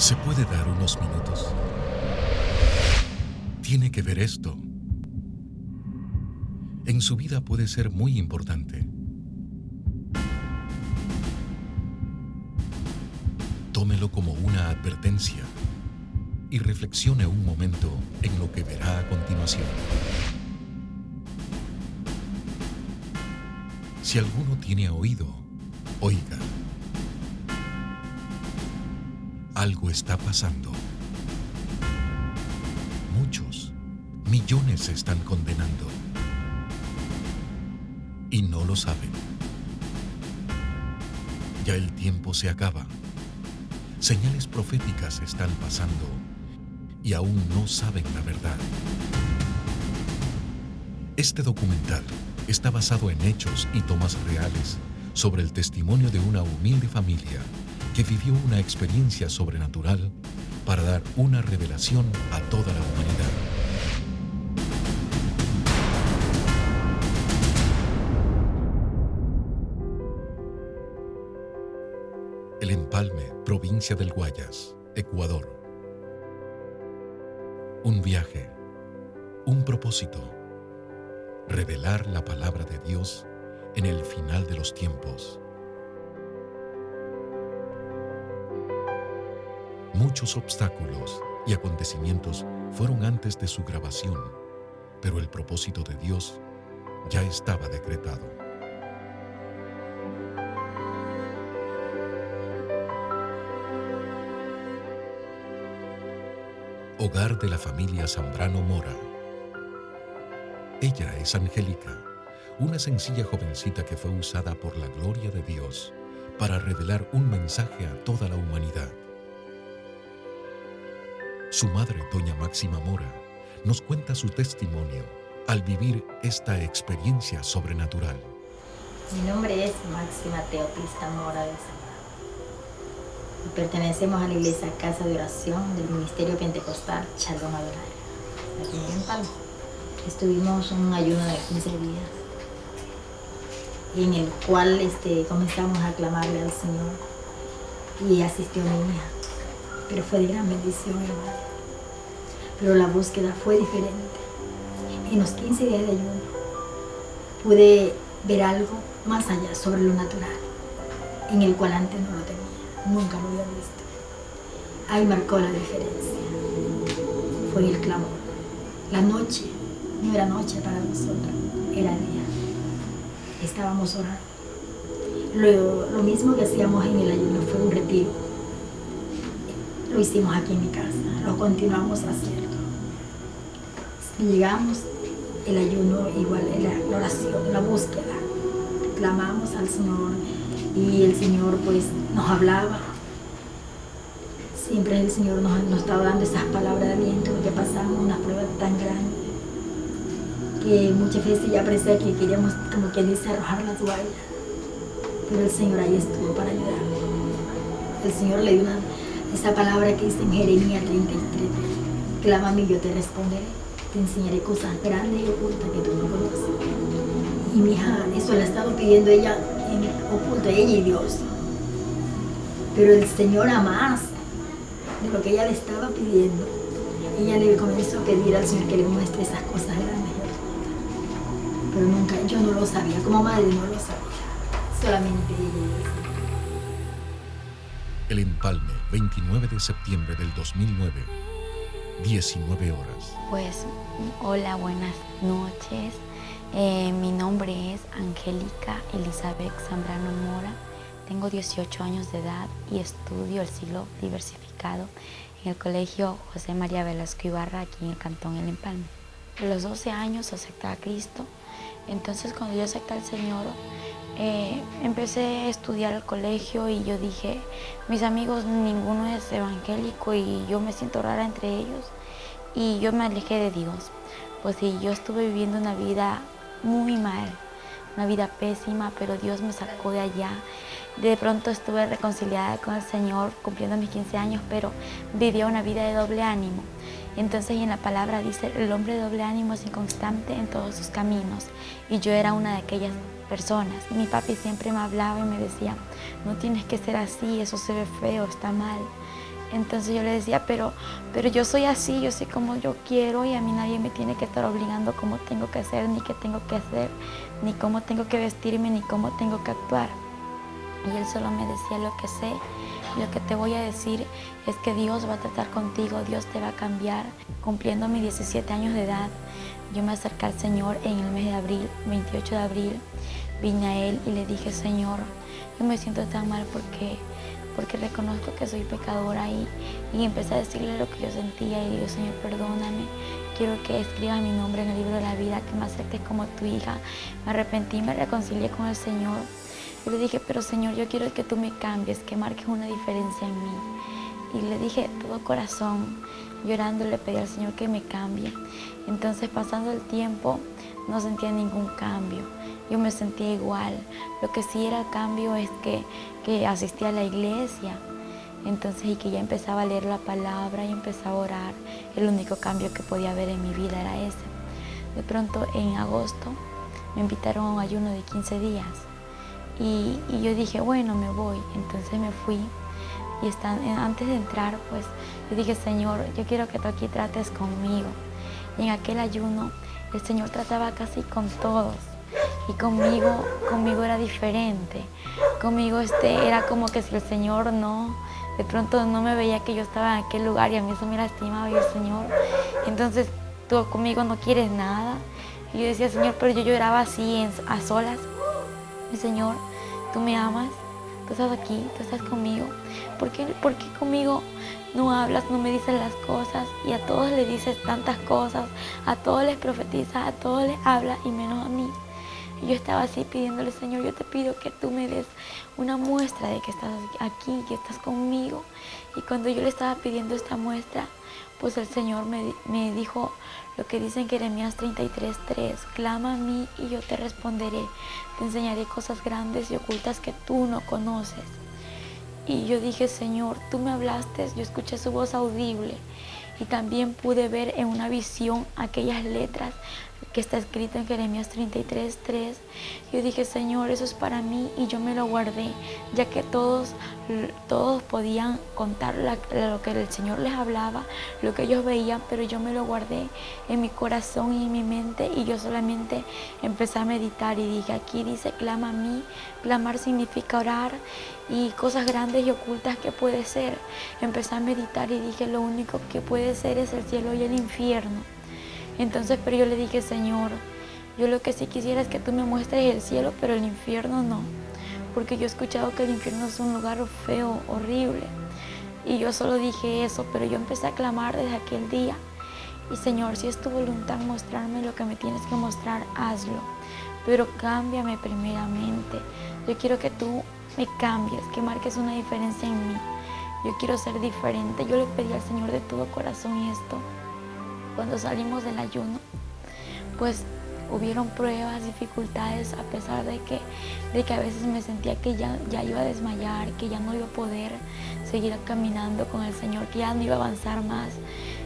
¿Se puede dar unos minutos? Tiene que ver esto. En su vida puede ser muy importante. Tómelo como una advertencia y reflexione un momento en lo que verá a continuación. Si alguno tiene oído, oiga. Algo está pasando. Muchos, millones se están condenando. Y no lo saben. Ya el tiempo se acaba. Señales proféticas están pasando y aún no saben la verdad. Este documental está basado en hechos y tomas reales sobre el testimonio de una humilde familia que vivió una experiencia sobrenatural para dar una revelación a toda la humanidad. El Empalme, provincia del Guayas, Ecuador. Un viaje, un propósito, revelar la palabra de Dios en el final de los tiempos. Muchos obstáculos y acontecimientos fueron antes de su grabación, pero el propósito de Dios ya estaba decretado. Hogar de la familia Zambrano Mora. Ella es Angélica, una sencilla jovencita que fue usada por la gloria de Dios para revelar un mensaje a toda la humanidad. Su madre, doña Máxima Mora, nos cuenta su testimonio al vivir esta experiencia sobrenatural. Mi nombre es Máxima Teopista Mora de Zambrano. Pertenecemos a la iglesia Casa de Oración del Ministerio Pentecostal Shalom Adonai, aquí en Empalme. Estuvimos un ayuno de 15 días, en el cual comenzamos a clamarle al Señor y asistió mi hija, pero fue de gran bendición, hermano. Pero la búsqueda fue diferente. En los 15 días de ayuno pude ver algo más allá sobre lo natural, en el cual antes no lo tenía, nunca lo había visto. Ahí marcó la diferencia. Fue el clamor. La noche no era noche para nosotros, era día. Estábamos orando. Lo mismo que hacíamos en el ayuno fue un retiro. Lo hicimos aquí en mi casa, lo continuamos haciendo. Llegamos, el ayuno igual, la oración, la búsqueda. Clamamos al Señor y el Señor pues nos hablaba. Siempre el Señor nos estaba dando esas palabras de aliento porque pasamos una prueba tan grande que muchas veces ya parecía que queríamos, como que dice, arrojar la toalla. Pero el Señor ahí estuvo para ayudarnos. El Señor le dio esa palabra que dice en Jeremías 33, clámame y yo te responderé, te enseñaré cosas grandes y ocultas que tú no conoces. Y mi hija, eso la ha estado pidiendo ella en oculto, ella y Dios. Pero el Señor, a más de lo que ella le estaba pidiendo, ella le comenzó a pedir al Señor que le muestre esas cosas grandes y ocultas. Pero nunca, yo no lo sabía, como madre no lo sabía, solamente ella. El Empalme, 29 de septiembre del 2009, 19 horas. Pues, hola, buenas noches. Mi nombre es Angélica Elizabeth Zambrano Mora. Tengo 18 años de edad y estudio el siglo diversificado en el Colegio José María Velasco Ibarra, aquí en el Cantón El Empalme. A los 12 años acepté a Cristo. Entonces, cuando yo acepté al Señor, empecé a estudiar al colegio y yo dije, mis amigos ninguno es evangélico y yo me siento rara entre ellos y yo me alejé de Dios. Pues sí, yo estuve viviendo una vida muy mal, una vida pésima, pero Dios me sacó de allá. De pronto estuve reconciliada con el Señor cumpliendo mis 15 años, pero vivía una vida de doble ánimo. Entonces en la palabra dice, el hombre de doble ánimo es inconstante en todos sus caminos. Y yo era una de aquellas personas. Mi papi siempre me hablaba y me decía, no tienes que ser así, eso se ve feo, está mal. Entonces yo le decía, pero yo soy así, yo soy como yo quiero y a mí nadie me tiene que estar obligando cómo tengo que hacer, ni qué tengo que hacer, ni cómo tengo que vestirme, ni cómo tengo que actuar. Y él solo me decía, lo que sé, lo que te voy a decir es que Dios va a tratar contigo, Dios te va a cambiar. Cumpliendo mis 17 años de edad, yo me acerqué al Señor en el mes de abril, 28 de abril, vine a Él y le dije, Señor, yo me siento tan mal porque reconozco que soy pecadora y empecé a decirle lo que yo sentía y le digo, Señor, perdóname, quiero que escribas mi nombre en el libro de la vida, que me aceptes como tu hija. Me arrepentí, me reconcilié con el Señor. Y le dije, pero Señor, yo quiero que tú me cambies, que marques una diferencia en mí. Y le dije, todo corazón, llorando, le pedí al Señor que me cambie. Entonces, pasando el tiempo, no sentía ningún cambio. Yo me sentía igual. Lo que sí era el cambio es que asistía a la iglesia. Entonces, y que ya empezaba a leer la palabra y empezaba a orar. El único cambio que podía haber en mi vida era ese. De pronto, en agosto, me invitaron a un ayuno de 15 días. Y yo dije, bueno, me voy. Entonces me fui. Y antes de entrar, pues, yo dije, Señor, yo quiero que tú aquí trates conmigo. Y en aquel ayuno, el Señor trataba casi con todos. Y conmigo era diferente. Conmigo era como que si el Señor de pronto no me veía que yo estaba en aquel lugar y a mí eso me lastimaba y el Señor, entonces tú conmigo no quieres nada. Y yo decía, Señor, pero yo lloraba así a solas. Y Señor, tú me amas, tú estás aquí, tú estás conmigo. ¿Por qué conmigo no hablas, no me dices las cosas? Y a todos les dices tantas cosas, a todos les profetizas, a todos les hablas y menos a mí. Y yo estaba así pidiéndole, Señor, yo te pido que tú me des una muestra de que estás aquí, que estás conmigo. Y cuando yo le estaba pidiendo esta muestra, pues el Señor me dijo lo que dice en Jeremías 33:3, clama a mí y yo te responderé, te enseñaré cosas grandes y ocultas que tú no conoces. Y yo dije, Señor, tú me hablaste, yo escuché su voz audible y también pude ver en una visión aquellas letras que está escrito en Jeremías 33:3. Yo dije, Señor, eso es para mí y yo me lo guardé, ya que todos podían contar lo que el Señor les hablaba, lo que ellos veían, pero yo me lo guardé en mi corazón y en mi mente y yo solamente empecé a meditar y dije, aquí dice, clama a mí. Clamar significa orar y cosas grandes y ocultas que puede ser. Empecé a meditar y dije, lo único que puede ser es el cielo y el infierno. Entonces, pero yo le dije, Señor, yo lo que sí quisiera es que tú me muestres el cielo, pero el infierno no. Porque yo he escuchado que el infierno es un lugar feo, horrible. Y yo solo dije eso, pero yo empecé a clamar desde aquel día. Y Señor, si es tu voluntad mostrarme lo que me tienes que mostrar, hazlo. Pero cámbiame primeramente. Yo quiero que tú me cambies, que marques una diferencia en mí. Yo quiero ser diferente. Yo le pedí al Señor de todo corazón esto. Cuando salimos del ayuno, pues hubieron pruebas, dificultades, a pesar de que a veces me sentía que ya iba a desmayar, que ya no iba a poder seguir caminando con el Señor, que ya no iba a avanzar más.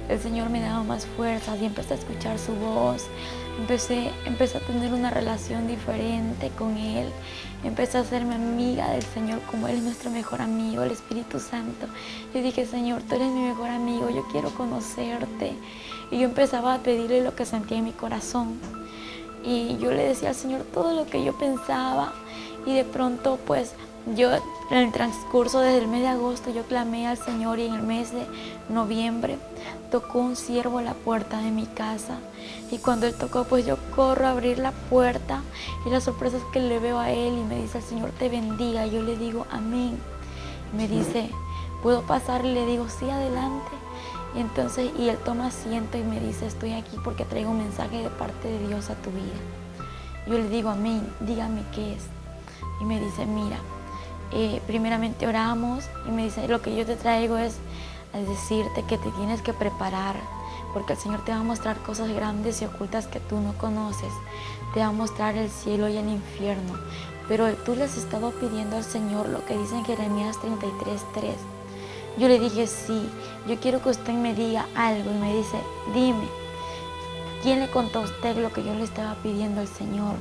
El Señor me daba más fuerzas y empecé a escuchar su voz. Empecé a tener una relación diferente con Él. Empecé a hacerme amiga del Señor como Él es nuestro mejor amigo, el Espíritu Santo. Yo dije, Señor, tú eres mi mejor amigo, yo quiero conocerte. Y yo empezaba a pedirle lo que sentía en mi corazón. Y yo le decía al Señor todo lo que yo pensaba. Y de pronto, pues, yo en el transcurso desde el mes de agosto, yo clamé al Señor y en el mes de noviembre tocó un siervo a la puerta de mi casa. Y cuando él tocó, pues yo corro a abrir la puerta y la sorpresa es que le veo a él y me dice, el Señor te bendiga. Y yo le digo, amén. Y me dice, ¿puedo pasar? Y le digo, sí, adelante. Y entonces, y él toma asiento y me dice, estoy aquí porque traigo un mensaje de parte de Dios a tu vida. Yo le digo, amén, dígame qué es. Y me dice, mira, primeramente oramos y me dice, lo que yo te traigo es a decirte que te tienes que preparar porque el Señor te va a mostrar cosas grandes y ocultas que tú no conoces. Te va a mostrar el cielo y el infierno. Pero tú le has estado pidiendo al Señor lo que dice en Jeremías 33:3. Yo le dije, sí, yo quiero que usted me diga algo. Y me dice, dime, ¿quién le contó a usted lo que yo le estaba pidiendo al Señor?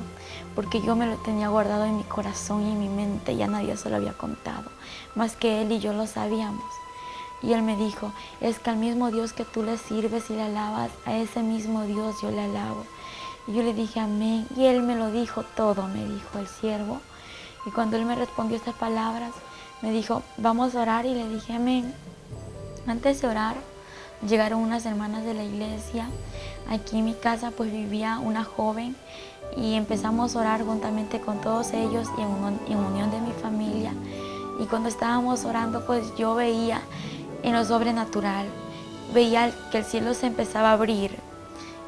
Porque yo me lo tenía guardado en mi corazón y en mi mente, ya nadie se lo había contado, más que Él y yo lo sabíamos. Y él me dijo, es que al mismo Dios que tú le sirves y le alabas, a ese mismo Dios yo le alabo. Y yo le dije amén. Y él me lo dijo todo, me dijo el siervo. Y cuando él me respondió estas palabras, me dijo, vamos a orar, y le dije amén. Antes de orar, llegaron unas hermanas de la iglesia. Aquí en mi casa pues vivía una joven y empezamos a orar juntamente con todos ellos y en unión de mi familia. Y cuando estábamos orando, pues yo veía en lo sobrenatural, veía que el cielo se empezaba a abrir.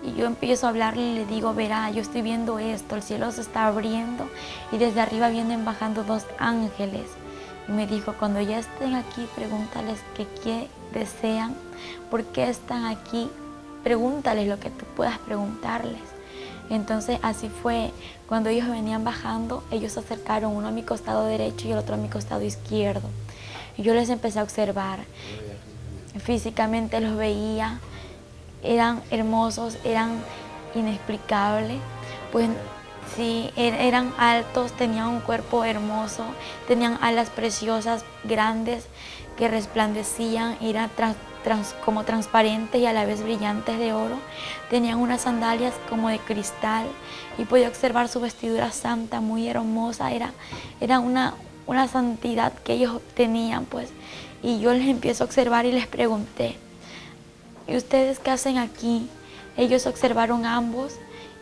Y yo empiezo a hablarle y le digo, verá, yo estoy viendo esto, el cielo se está abriendo y desde arriba vienen bajando 2 ángeles. Y me dijo, cuando ya estén aquí, pregúntales qué desean, por qué están aquí, pregúntales lo que tú puedas preguntarles. Entonces así fue, cuando ellos venían bajando, ellos se acercaron, uno a mi costado derecho y el otro a mi costado izquierdo. Y yo les empecé a observar, físicamente los veía, eran hermosos, eran inexplicables, pues sí, eran altos, tenían un cuerpo hermoso, tenían alas preciosas, grandes, que resplandecían, eran como transparentes y a la vez brillantes de oro. Tenían unas sandalias como de cristal y podía observar su vestidura santa, muy hermosa, era una santidad que ellos tenían, pues. Y yo les empiezo a observar y les pregunté, ¿y ustedes qué hacen aquí? Ellos observaron ambos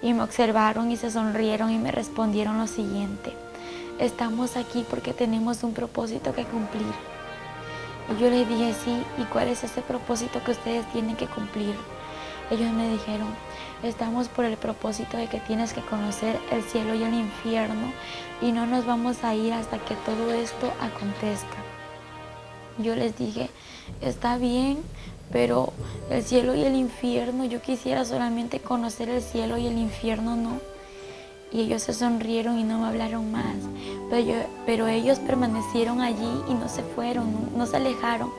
y me observaron y se sonrieron y me respondieron lo siguiente: estamos aquí porque tenemos un propósito que cumplir. Y yo les dije, sí, ¿y cuál es ese propósito que ustedes tienen que cumplir? Ellos me dijeron, estamos por el propósito de que tienes que conocer el cielo y el infierno y no nos vamos a ir hasta que todo esto acontezca. Yo les dije, está bien, pero el cielo y el infierno, yo quisiera solamente conocer el cielo y el infierno no. Y ellos se sonrieron y no me hablaron más. Pero ellos permanecieron allí y no se fueron, no se alejaron.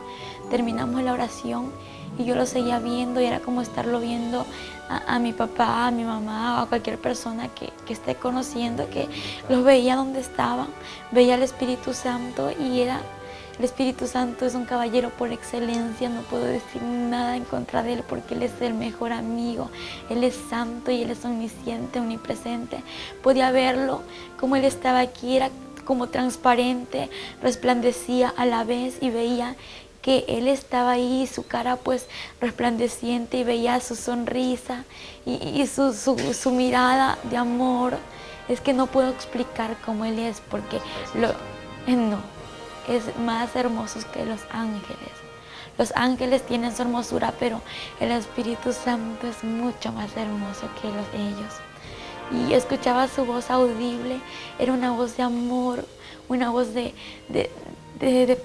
Terminamos la oración y yo lo seguía viendo y era como estarlo viendo a mi papá, a mi mamá o a cualquier persona que esté conociendo, que los veía donde estaban. Veía al Espíritu Santo y el Espíritu Santo es un caballero por excelencia, no puedo decir nada en contra de él porque él es el mejor amigo. Él es santo y él es omnisciente, omnipresente. Podía verlo como él estaba aquí, era como transparente, resplandecía a la vez y veía que él estaba ahí, su cara pues resplandeciente, y veía su sonrisa y su mirada de amor. Es que no puedo explicar cómo él es porque no. Es más hermosos que los ángeles. Los ángeles tienen su hermosura, pero el Espíritu Santo es mucho más hermoso que ellos. Y escuchaba su voz audible, era una voz de amor, una voz de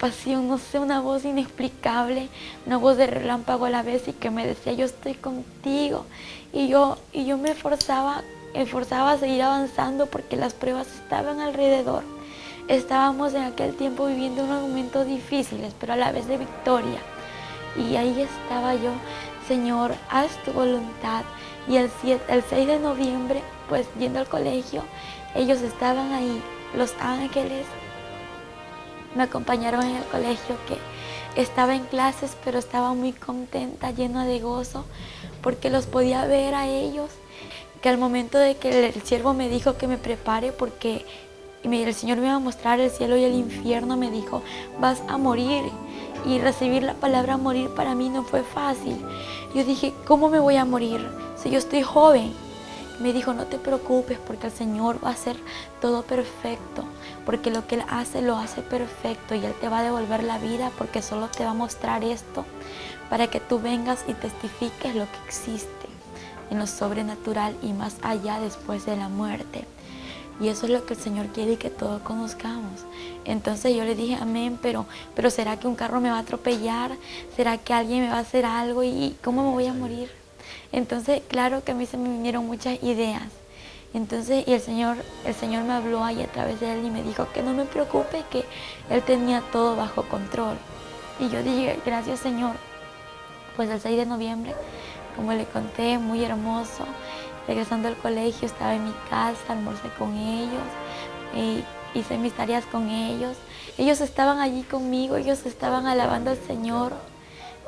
pasión, no sé, una voz inexplicable, una voz de relámpago a la vez y que me decía, yo estoy contigo. Y yo me esforzaba a seguir avanzando porque las pruebas estaban alrededor. Estábamos en aquel tiempo viviendo unos momentos difíciles, pero a la vez de victoria. Y ahí estaba yo, Señor, haz tu voluntad. Y el 6 de noviembre, pues yendo al colegio, ellos estaban ahí, los ángeles me acompañaron en el colegio, que estaba en clases, pero estaba muy contenta, llena de gozo, porque los podía ver a ellos. Que al momento de que el siervo me dijo que me prepare porque el Señor me iba a mostrar el cielo y el infierno, me dijo, vas a morir. Y recibir la palabra morir para mí no fue fácil. Yo dije, ¿cómo me voy a morir si yo estoy joven? Me dijo, no te preocupes porque el Señor va a hacer todo perfecto, porque lo que Él hace lo hace perfecto y Él te va a devolver la vida porque solo te va a mostrar esto para que tú vengas y testifiques lo que existe en lo sobrenatural y más allá después de la muerte. Y eso es lo que el Señor quiere que todos conozcamos. Entonces yo le dije, amén, pero ¿será que un carro me va a atropellar? ¿Será que alguien me va a hacer algo? ¿Y cómo me voy a morir? Entonces, claro que a mí se me vinieron muchas ideas. Entonces, y el Señor me habló ahí a través de Él y me dijo que no me preocupe, que Él tenía todo bajo control. Y yo dije, gracias Señor. Pues el 6 de noviembre, como le conté, muy hermoso. Regresando al colegio, estaba en mi casa, almorcé con ellos, hice mis tareas con ellos. Ellos estaban allí conmigo, ellos estaban alabando al Señor.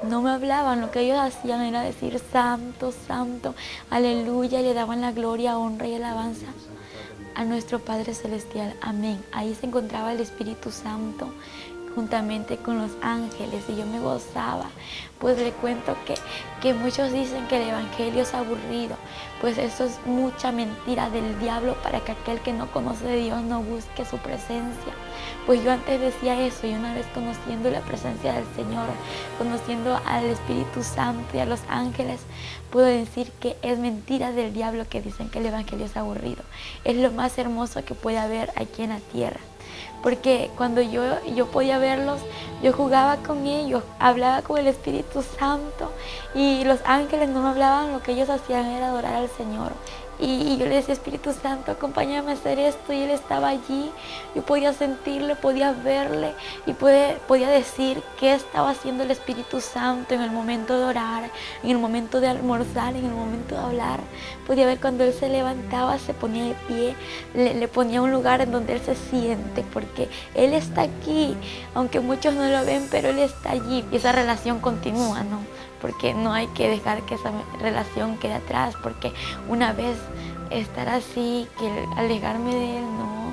no me hablaban, lo que ellos hacían era decir santo, santo, aleluya, y le daban la gloria, honra y alabanza a nuestro Padre Celestial, amén. Ahí se encontraba el Espíritu Santo juntamente con los ángeles y yo me gozaba. Pues le cuento que muchos dicen que el evangelio es aburrido, pues eso es mucha mentira del diablo para que aquel que no conoce de Dios no busque su presencia. Pues yo antes decía eso, y una vez conociendo la presencia del Señor, conociendo al Espíritu Santo y a los ángeles, puedo decir que es mentira del diablo que dicen que el evangelio es aburrido. Es lo más hermoso que puede haber aquí en la tierra. Porque cuando yo podía verlos, yo jugaba con ellos, hablaba con el Espíritu Santo y los ángeles no me hablaban, lo que ellos hacían era adorar al Señor. Y yo le decía, Espíritu Santo, acompáñame a hacer esto, y Él estaba allí. Yo podía sentirle, podía verle y podía decir qué estaba haciendo el Espíritu Santo en el momento de orar, en el momento de almorzar, en el momento de hablar. Podía ver cuando Él se levantaba, se ponía de pie, le ponía un lugar en donde Él se siente, porque Él está aquí, aunque muchos no lo ven, pero Él está allí. Y esa relación continúa, ¿no? Porque no hay que dejar que esa relación quede atrás, porque una vez estar así, que alejarme de Él, no,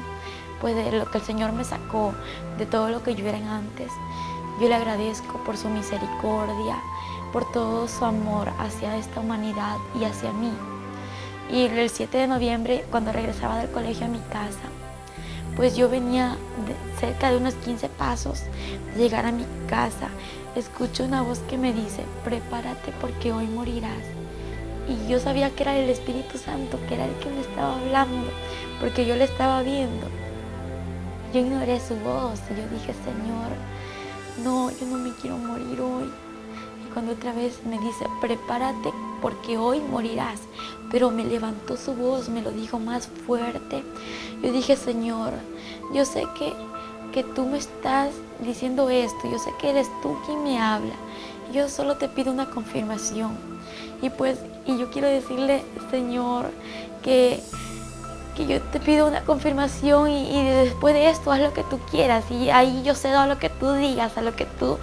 pues de lo que el Señor me sacó, de todo lo que yo era antes. Yo le agradezco por su misericordia, por todo su amor hacia esta humanidad y hacia mí. Y el 7 de noviembre, cuando regresaba del colegio a mi casa, pues yo venía cerca de unos 15 pasos de llegar a mi casa. Escucho una voz que me dice, prepárate porque hoy morirás. Y yo sabía que era el Espíritu Santo, que era el que me estaba hablando, porque yo le estaba viendo. Yo ignoré su voz y yo dije, Señor, no, yo no me quiero morir hoy. Y cuando otra vez me dice, prepárate porque hoy morirás. Pero me levantó su voz, me lo dijo más fuerte. Yo dije, Señor, yo sé que tú me estás diciendo esto, yo sé que eres tú quien me habla, yo solo te pido una confirmación. Y yo quiero decirle, Señor, que yo te pido una confirmación y después de esto haz lo que tú quieras, y ahí yo cedo a lo que tú digas, a lo que tú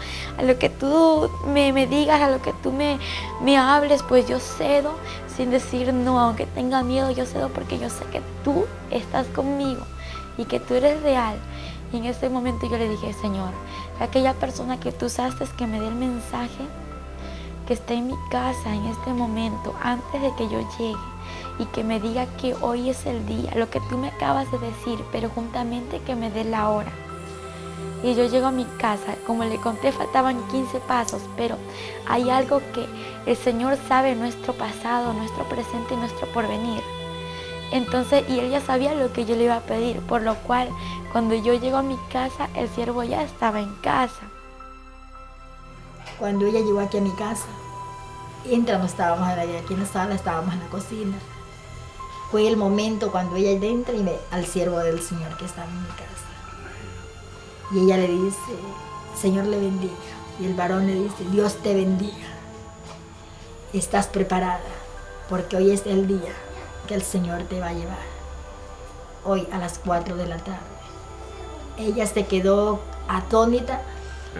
me digas, a lo que tú me hables, pues yo cedo sin decir no, aunque tenga miedo, yo cedo porque yo sé que tú estás conmigo y que tú eres real. Y en ese momento yo le dije, Señor, aquella persona que tú usaste que me dé el mensaje, que esté en mi casa en este momento, antes de que yo llegue, y que me diga que hoy es el día, lo que tú me acabas de decir, pero juntamente que me dé la hora. Y yo llego a mi casa, como le conté, faltaban 15 pasos, pero hay algo que el Señor sabe, nuestro pasado, nuestro presente y nuestro porvenir. Entonces, y Él ya sabía lo que yo le iba a pedir, por lo cual, cuando yo llego a mi casa, el siervo ya estaba en casa. Cuando ella llegó aquí a mi casa, no estábamos aquí en la sala, estábamos en la cocina. Fue el momento cuando ella entra y ve al siervo del Señor que estaba en mi casa. Y ella le dice, Señor le bendiga. Y el varón le dice, Dios te bendiga. Estás preparada, porque hoy es el día que el Señor te va a llevar. Hoy a las 4 de la tarde. Ella se quedó atónita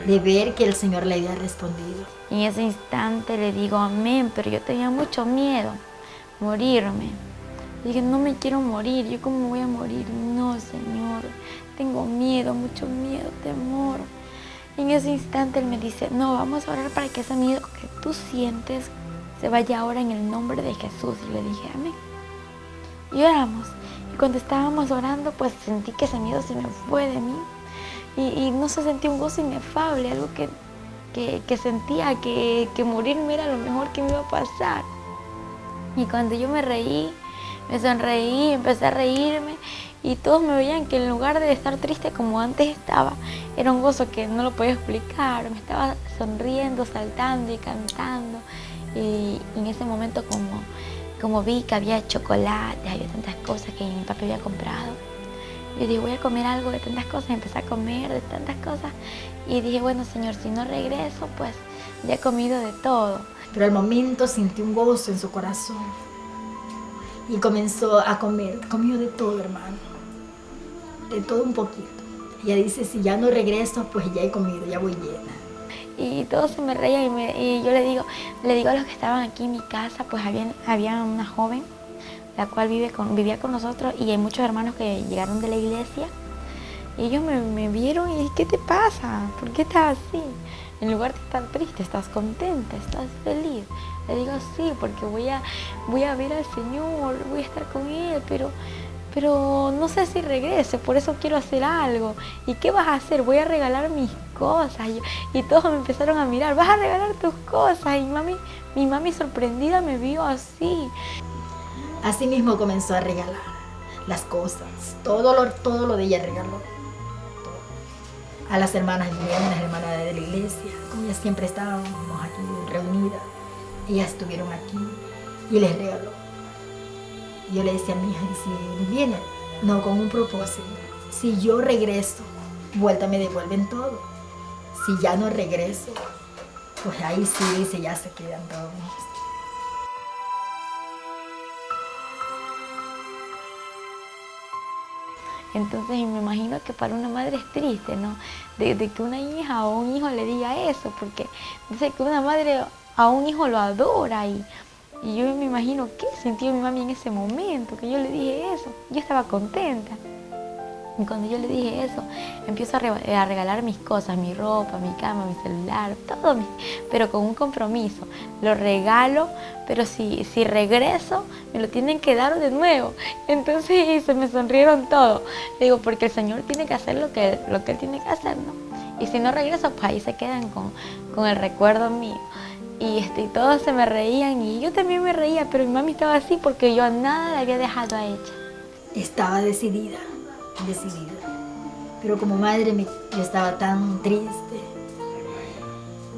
de ver que el Señor le había respondido. En ese instante le digo amén, pero yo tenía mucho miedo, morirme. Dije, no me quiero morir, ¿yo cómo voy a morir? No, Señor, tengo miedo, mucho miedo, temor. Y en ese instante Él me dice, no, vamos a orar para que ese miedo que tú sientes se vaya ahora en el nombre de Jesús. Y le dije, amén. Y oramos. Y cuando estábamos orando, pues sentí que ese miedo se me fue de mí. Y no se sentía un gozo inefable, algo que sentía que morirme era lo mejor que me iba a pasar. Y cuando yo me reí, me sonreí, empecé a reírme y todos me veían que en lugar de estar triste como antes estaba, era un gozo que no lo podía explicar. Me estaba sonriendo, saltando y cantando. Y en ese momento como vi que había chocolate, había tantas cosas que mi papá había comprado, yo dije, voy a comer algo de tantas cosas. Empecé a comer de tantas cosas y dije, bueno, Señor, si no regreso, pues ya he comido de todo. Pero al momento sentí un gozo en su corazón y comenzó a comer. Comió de todo, hermano, de todo un poquito. Ella dice, si ya no regreso, pues ya he comido, ya voy llena. y todos se me reían y yo le digo a los que estaban aquí en mi casa, pues había una joven, la cual vivía con nosotros, y hay muchos hermanos que llegaron de la iglesia, y ellos me vieron y ¿qué te pasa? ¿Por qué estás así? En lugar de estar triste, ¿estás contenta? ¿Estás feliz? Le digo, sí, porque voy a ver al Señor, voy a estar con Él, pero no sé si regrese, por eso quiero hacer algo. ¿Y qué vas a hacer? Voy a regalar mis cosas. Y todos me empezaron a mirar, vas a regalar tus cosas. Y mi mami sorprendida me vio así. Así mismo comenzó a regalar las cosas, todo lo de ella regaló. A las hermanas vinieron, las hermanas de la iglesia, como ellas siempre estábamos aquí reunidas, ellas estuvieron aquí y les regaló. Yo le decía a mi hija, si vienen, no, con un propósito. Si yo regreso, vuelta me devuelven todo. Si ya no regreso, pues ahí sí dice, ya se quedan todos. Entonces me imagino que para una madre es triste, ¿no? De que una hija o un hijo le diga eso, porque dice que una madre a un hijo lo adora y yo me imagino qué sintió mi mami en ese momento, que yo le dije eso. Yo estaba contenta. Y cuando yo le dije eso, empiezo a regalar mis cosas, mi ropa, mi cama, mi celular, todo, pero con un compromiso. Lo regalo, pero si regreso, me lo tienen que dar de nuevo. Entonces se me sonrieron todos. Le digo, porque el Señor tiene que hacer lo que Él tiene que hacer, ¿no? Y si no regreso, pues ahí se quedan con el recuerdo mío. Y todos se me reían y yo también me reía, pero mi mami estaba así porque yo a nada le había dejado a ella. Estaba decidida. Pero como madre yo estaba tan triste.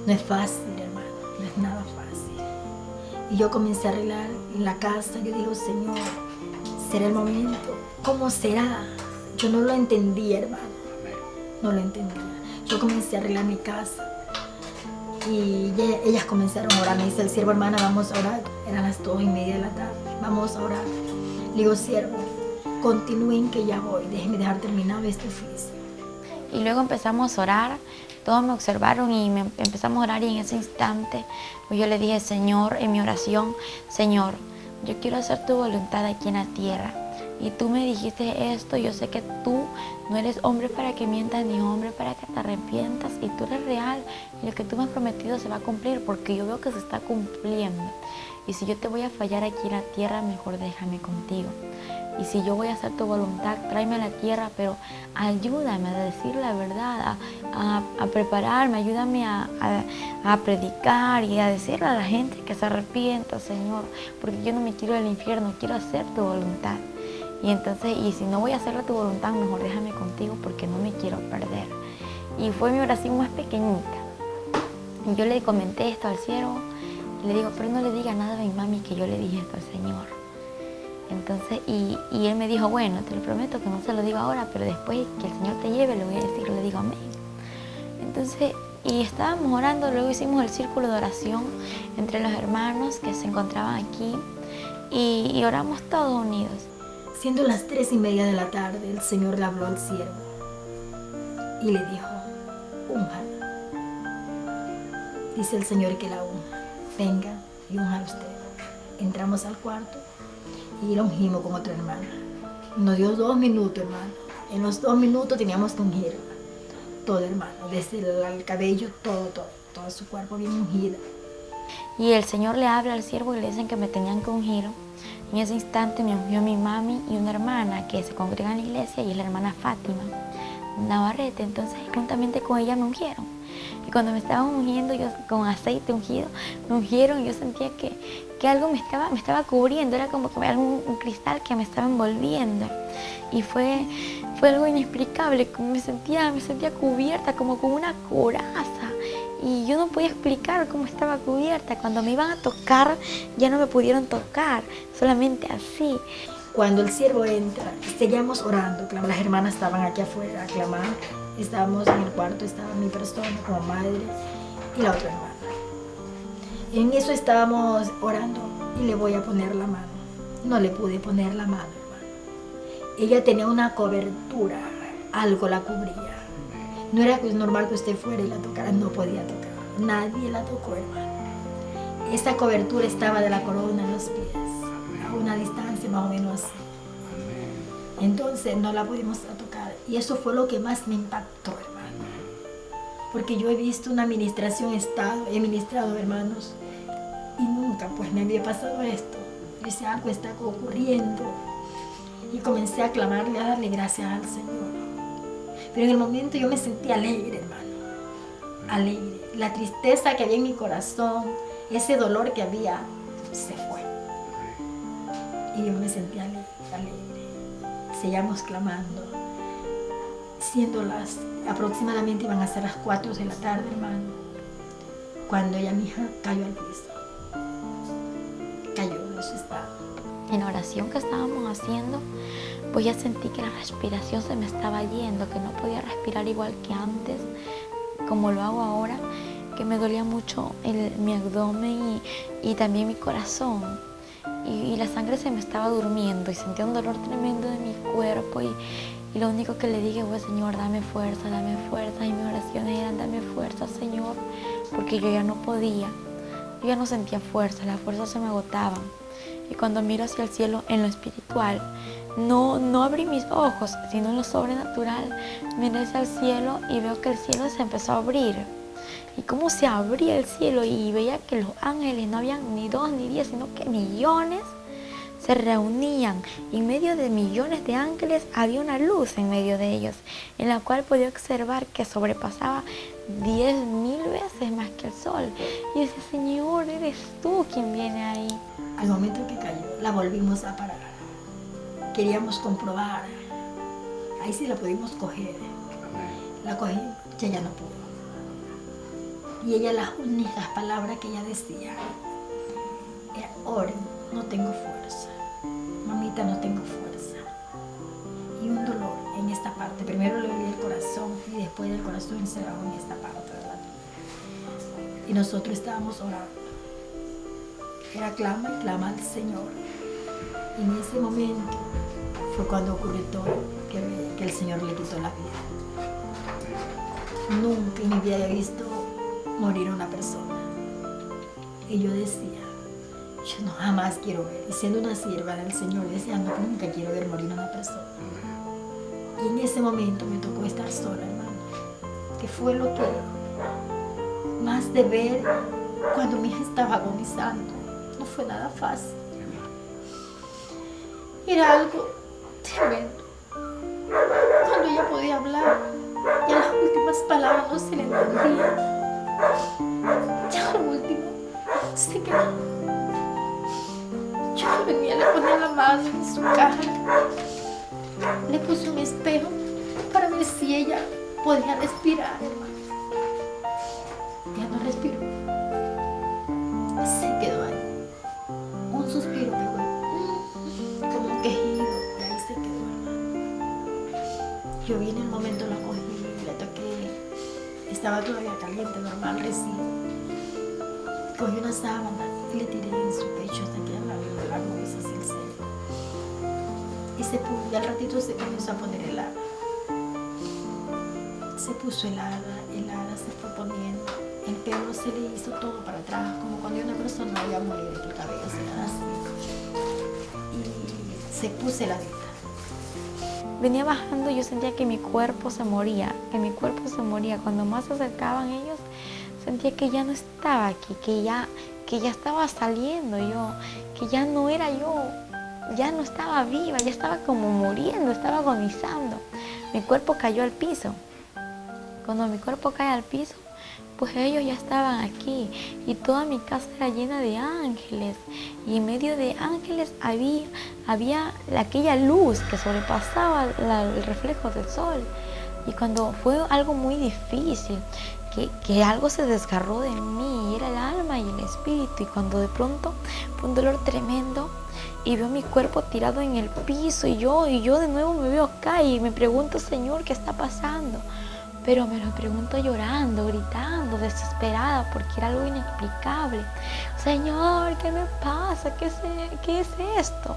No es fácil, hermano, no es nada fácil. Y yo comencé a arreglar en la casa. Yo digo, Señor, ¿será el momento? ¿Cómo será? Yo no lo entendía, hermano. No lo entendía. Yo comencé a arreglar mi casa. Y ellas comenzaron a orar. Me dice el siervo, hermana, vamos a orar. Eran las 2:30 de la tarde. Vamos a orar. Le digo, siervo, continúen que ya voy. Déjenme dejar terminado este oficio. Y luego empezamos a orar. Todos me observaron y empezamos a orar. Y en ese instante, pues yo le dije, Señor, en mi oración, Señor, yo quiero hacer tu voluntad aquí en la tierra. Y tú me dijiste esto, yo sé que tú no eres hombre para que mientas ni hombre para que te arrepientas, y tú eres real y lo que tú me has prometido se va a cumplir, porque yo veo que se está cumpliendo. Y si yo te voy a fallar aquí en la tierra, mejor déjame contigo. Y si yo voy a hacer tu voluntad, tráeme a la tierra, pero ayúdame a decir la verdad, a prepararme, ayúdame a predicar y a decirle a la gente que se arrepienta, Señor, porque yo no me quiero al infierno, quiero hacer tu voluntad. Y entonces, y si no voy a hacer tu voluntad, mejor déjame contigo porque no me quiero perder. Y fue mi oración más pequeñita. Y yo le comenté esto al siervo y le digo, pero no le diga nada a mi mami que yo le dije esto al Señor. Entonces, y él me dijo, bueno, te lo prometo que no se lo digo ahora, pero después que el Señor te lleve, le voy a decir, le digo amén. Entonces, y estábamos orando, luego hicimos el círculo de oración entre los hermanos que se encontraban aquí y oramos todos unidos. Siendo las 3:30 de la tarde, el Señor le habló al siervo y le dijo, únjala. Dice el Señor que la unja. Venga y unja usted. Entramos al cuarto y la ungimos con otra hermana. Nos dio 2 minutos, hermano. En los 2 minutos teníamos que ungirla. Todo, hermano. Desde el cabello, todo su cuerpo bien ungida. Y el Señor le habla al siervo y le dicen que me tenían que ungir. En ese instante me ungió mi mami y una hermana que se congrega en la iglesia, y es la hermana Fátima Navarrete. Entonces, juntamente con ella me ungieron. Y cuando me estaban ungiendo, yo con aceite ungido, me ungieron y yo sentía que algo me estaba cubriendo. Era como que un cristal que me estaba envolviendo. Y fue algo inexplicable. Me sentía cubierta como con una coraza. Y yo no podía explicar cómo estaba cubierta. Cuando me iban a tocar, ya no me pudieron tocar, solamente así. Cuando el siervo entra, seguíamos orando. Las hermanas estaban aquí afuera aclamando. Estábamos en el cuarto, estaba mi persona como madre y la otra hermana. En eso estábamos orando y le voy a poner la mano. No le pude poner la mano, hermano. Ella tenía una cobertura, algo la cubría. No era normal que usted fuera y la tocara, no podía tocar. nadie la tocó, hermano. Esa cobertura estaba de la corona a los pies, a una distancia más o menos así. Entonces no la pudimos tocar. Y eso fue lo que más me impactó, hermano. Porque yo he visto una administración Estado, he ministrado, hermanos, y nunca pues me había pasado esto. Yo decía, algo está ocurriendo. Y comencé a clamarle, a darle gracias al Señor. Pero en el momento yo me sentí alegre, hermano. Alegre. La tristeza que había en mi corazón, ese dolor que había, se fue. Y yo me sentí alegre. Seguíamos clamando. Siendo aproximadamente iban a ser las 4 de la tarde, hermano, cuando ella, mi hija, cayó al piso. Cayó de su estado. En la oración que estábamos haciendo, pues ya sentí que la respiración se me estaba yendo, que no podía respirar igual que antes, como lo hago ahora, que me dolía mucho mi abdomen y también mi corazón. Y la sangre se me estaba durmiendo y sentía un dolor tremendo de mi cuerpo y lo único que le dije fue, Señor, dame fuerza, y mi oración era, dame fuerza, Señor, porque yo ya no podía, yo ya no sentía fuerza, las fuerzas se me agotaban. Y cuando miro hacia el cielo en lo espiritual, no abrí mis ojos, sino en lo sobrenatural, miré hacia el cielo y veo que el cielo se empezó a abrir. Y cómo se abría el cielo y veía que los ángeles no habían ni 2 ni 10, sino que millones se reunían. Y en medio de millones de ángeles había una luz en medio de ellos, en la cual podía observar que sobrepasaba 10.000 veces más que el sol. Y decía, Señor, eres tú quien viene ahí. Al momento que cayó, la volvimos a parar. Queríamos comprobar. Ahí sí la pudimos coger. La cogí, ya no pudo. Y ella, las únicas palabras que ella decía era, Oren, no tengo fuerza. Mamita, no tengo fuerza. Y un dolor en esta parte. Primero le dolía el corazón y después del corazón se bajó en esta parte, ¿verdad? Y nosotros estábamos orando. Era clama y clama al Señor. Y en ese momento fue cuando ocurrió todo, que el Señor le quitó la vida. Nunca en mi vida había visto morir a una persona. Y yo decía, yo no jamás quiero ver. Y siendo una sierva del Señor, decía, no, nunca quiero ver morir a una persona. Y en ese momento me tocó estar sola, hermano. Que fue lo que más de ver cuando mi hija estaba agonizando. No fue nada fácil. Era algo tremendo. Cuando ella podía hablar, ya las últimas palabras no se le entendían. Ya lo último se quedó. Yo venía, le ponía la mano en su cara, le puse un espejo para ver si ella podía respirar, hermano. Ya no respiró. Se quedó ahí. Un suspiro pegó, como un quejido, y ahí se quedó, hermano. Yo vi en el momento, la cogí, le toqué. Estaba todavía caliente, normal, recién. Cogí una sábana y le tiré en su pecho hasta que la luz hacia el cielo. Y al ratito se comenzó a poner helada. Se puso helada, se fue poniendo. El pelo se le hizo todo para atrás, como cuando una persona había morido de tu cabello, así. Y se puso heladita. Venía bajando y yo sentía que mi cuerpo se moría, Cuando más se acercaban ellos, sentía que ya no estaba aquí, que ya estaba saliendo yo, que ya no era yo, ya no estaba viva, ya estaba como muriendo, estaba agonizando. Mi cuerpo cayó al piso. Cuando mi cuerpo cae al piso, pues ellos ya estaban aquí y toda mi casa era llena de ángeles y en medio de ángeles había aquella luz que sobrepasaba el reflejo del sol. Y cuando fue algo muy difícil, que algo se desgarró de mí, era el alma y el espíritu, y cuando de pronto fue un dolor tremendo y veo mi cuerpo tirado en el piso y yo de nuevo me veo acá y me pregunto, Señor, ¿qué está pasando? Pero me lo pregunto llorando, gritando, desesperada, porque era algo inexplicable. Señor, ¿qué me pasa? ¿Qué es esto?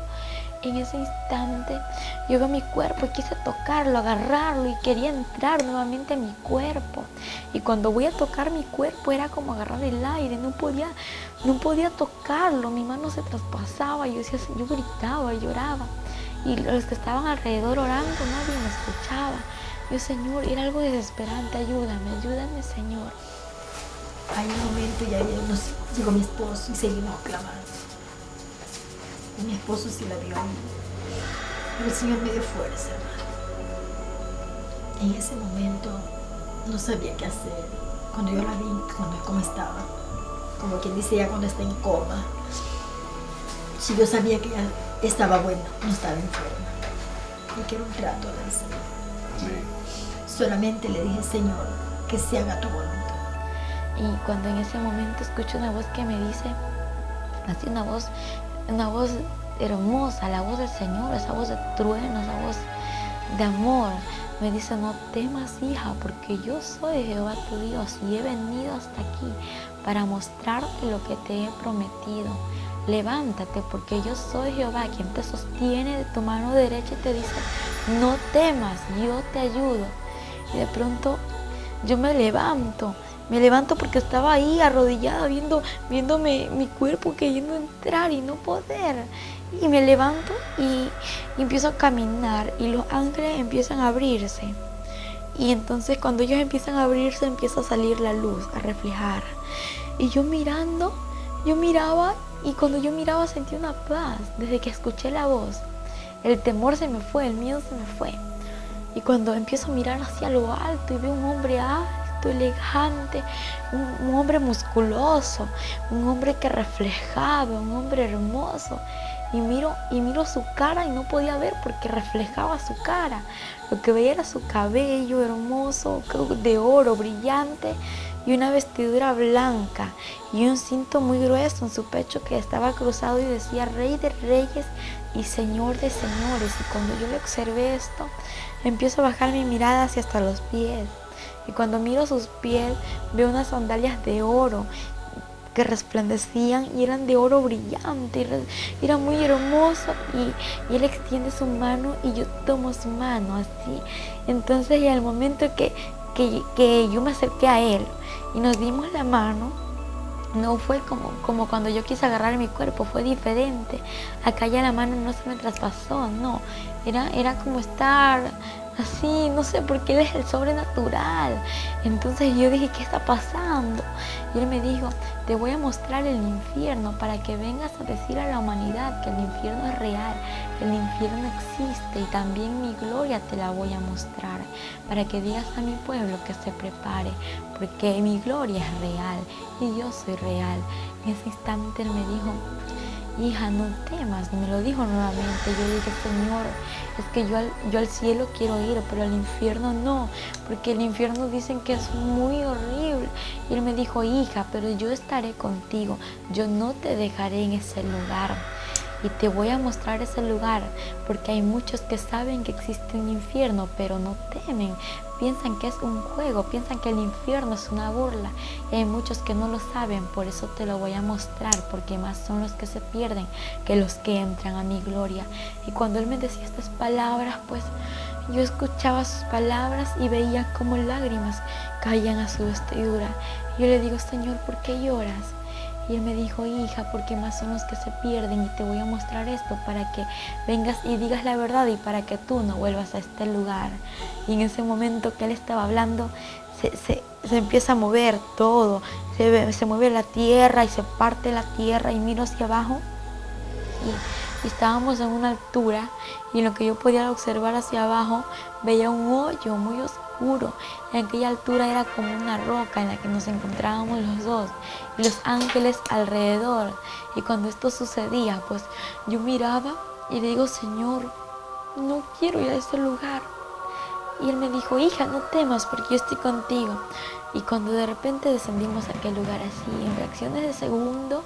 en ese instante yo veo mi cuerpo y quise tocarlo, agarrarlo y quería entrar nuevamente en mi cuerpo. Y cuando voy a tocar mi cuerpo era como agarrar el aire, no podía tocarlo, mi mano se traspasaba, yo gritaba, lloraba. Y los que estaban alrededor orando, nadie me escuchaba. Yo, Señor, era algo desesperante, ayúdame, Señor. Hay un momento ya llegó mi esposo y seguimos clamando. Y mi esposo sí la vio ahí. Pero el Señor me dio fuerza, hermano. En ese momento no sabía qué hacer. Cuando yo la vi, cómo estaba, como quien dice ya cuando está en coma. Si yo sabía que ella estaba buena, no estaba enferma. Y que era un trato del Señor. Sí. Solamente le dije, Señor, que se haga tu voluntad. Y cuando en ese momento escucho una voz que me dice, así una voz hermosa, la voz del Señor, esa voz de trueno, esa voz de amor, me dice, no temas, hija, porque yo soy Jehová tu Dios y he venido hasta aquí para mostrarte lo que te he prometido. Levántate, porque yo soy Jehová, quien te sostiene de tu mano derecha y te dice, no temas, yo te ayudo. Y de pronto yo me levanto porque estaba ahí arrodillada viéndome mi cuerpo queriendo entrar y no poder. Y me levanto y empiezo a caminar y los ángeles empiezan a abrirse. Y entonces cuando ellos empiezan a abrirse empieza a salir la luz, a reflejar. Y yo miraba y cuando yo miraba sentí una paz. Desde que escuché la voz, el temor se me fue, el miedo se me fue. Y cuando empiezo a mirar hacia lo alto y veo un hombre elegante, un hombre musculoso, un hombre que reflejaba, un hombre hermoso, y miro su cara y no podía ver porque reflejaba su cara. Lo que veía era su cabello hermoso, de oro brillante, y una vestidura blanca y un cinto muy grueso en su pecho que estaba cruzado y decía Rey de Reyes y Señor de Señores. Y cuando yo le observé esto, empiezo a bajar mi mirada hacia hasta los pies. Y cuando miro sus pies, veo unas sandalias de oro que resplandecían y eran de oro brillante. Era muy hermoso y él extiende su mano y yo tomo su mano así. Entonces, en el momento que yo me acerqué a él y nos dimos la mano, no fue como cuando yo quise agarrar mi cuerpo, fue diferente. Acá ya la mano no se me traspasó, no. Era como estar así, no sé, porque él es el sobrenatural. Entonces yo dije, ¿qué está pasando? Y él me dijo, te voy a mostrar el infierno para que vengas a decir a la humanidad que el infierno es real, que el infierno existe y también mi gloria te la voy a mostrar, para que digas a mi pueblo que se prepare, porque mi gloria es real y yo soy real. En ese instante él me dijo, hija, no temas, me lo dijo nuevamente. Yo dije, Señor, es que yo al cielo quiero ir, pero al infierno no, porque el infierno dicen que es muy horrible. Y él me dijo, hija, pero yo estaré contigo, yo no te dejaré en ese lugar. Y te voy a mostrar ese lugar, porque hay muchos que saben que existe un infierno, pero no temen. Piensan que es un juego, piensan que el infierno es una burla. Y hay muchos que no lo saben, por eso te lo voy a mostrar, porque más son los que se pierden que los que entran a mi gloria. Y cuando él me decía estas palabras, pues yo escuchaba sus palabras y veía como lágrimas caían a su vestidura. Yo le digo, Señor, ¿por qué lloras? Y él me dijo, hija, porque más son los que se pierden y te voy a mostrar esto para que vengas y digas la verdad y para que tú no vuelvas a este lugar. Y en ese momento que él estaba hablando, se empieza a mover todo, se mueve la tierra y se parte la tierra y miro hacia abajo y estábamos en una altura y en lo que yo podía observar hacia abajo veía un hoyo muy oscuro. En aquella altura era como una roca en la que nos encontrábamos los dos y los ángeles alrededor. Y cuando esto sucedía, pues yo miraba y le digo, Señor, no quiero ir a ese lugar. Y él me dijo, hija, no temas porque yo estoy contigo. Y cuando de repente descendimos a aquel lugar así, en fracciones de segundo,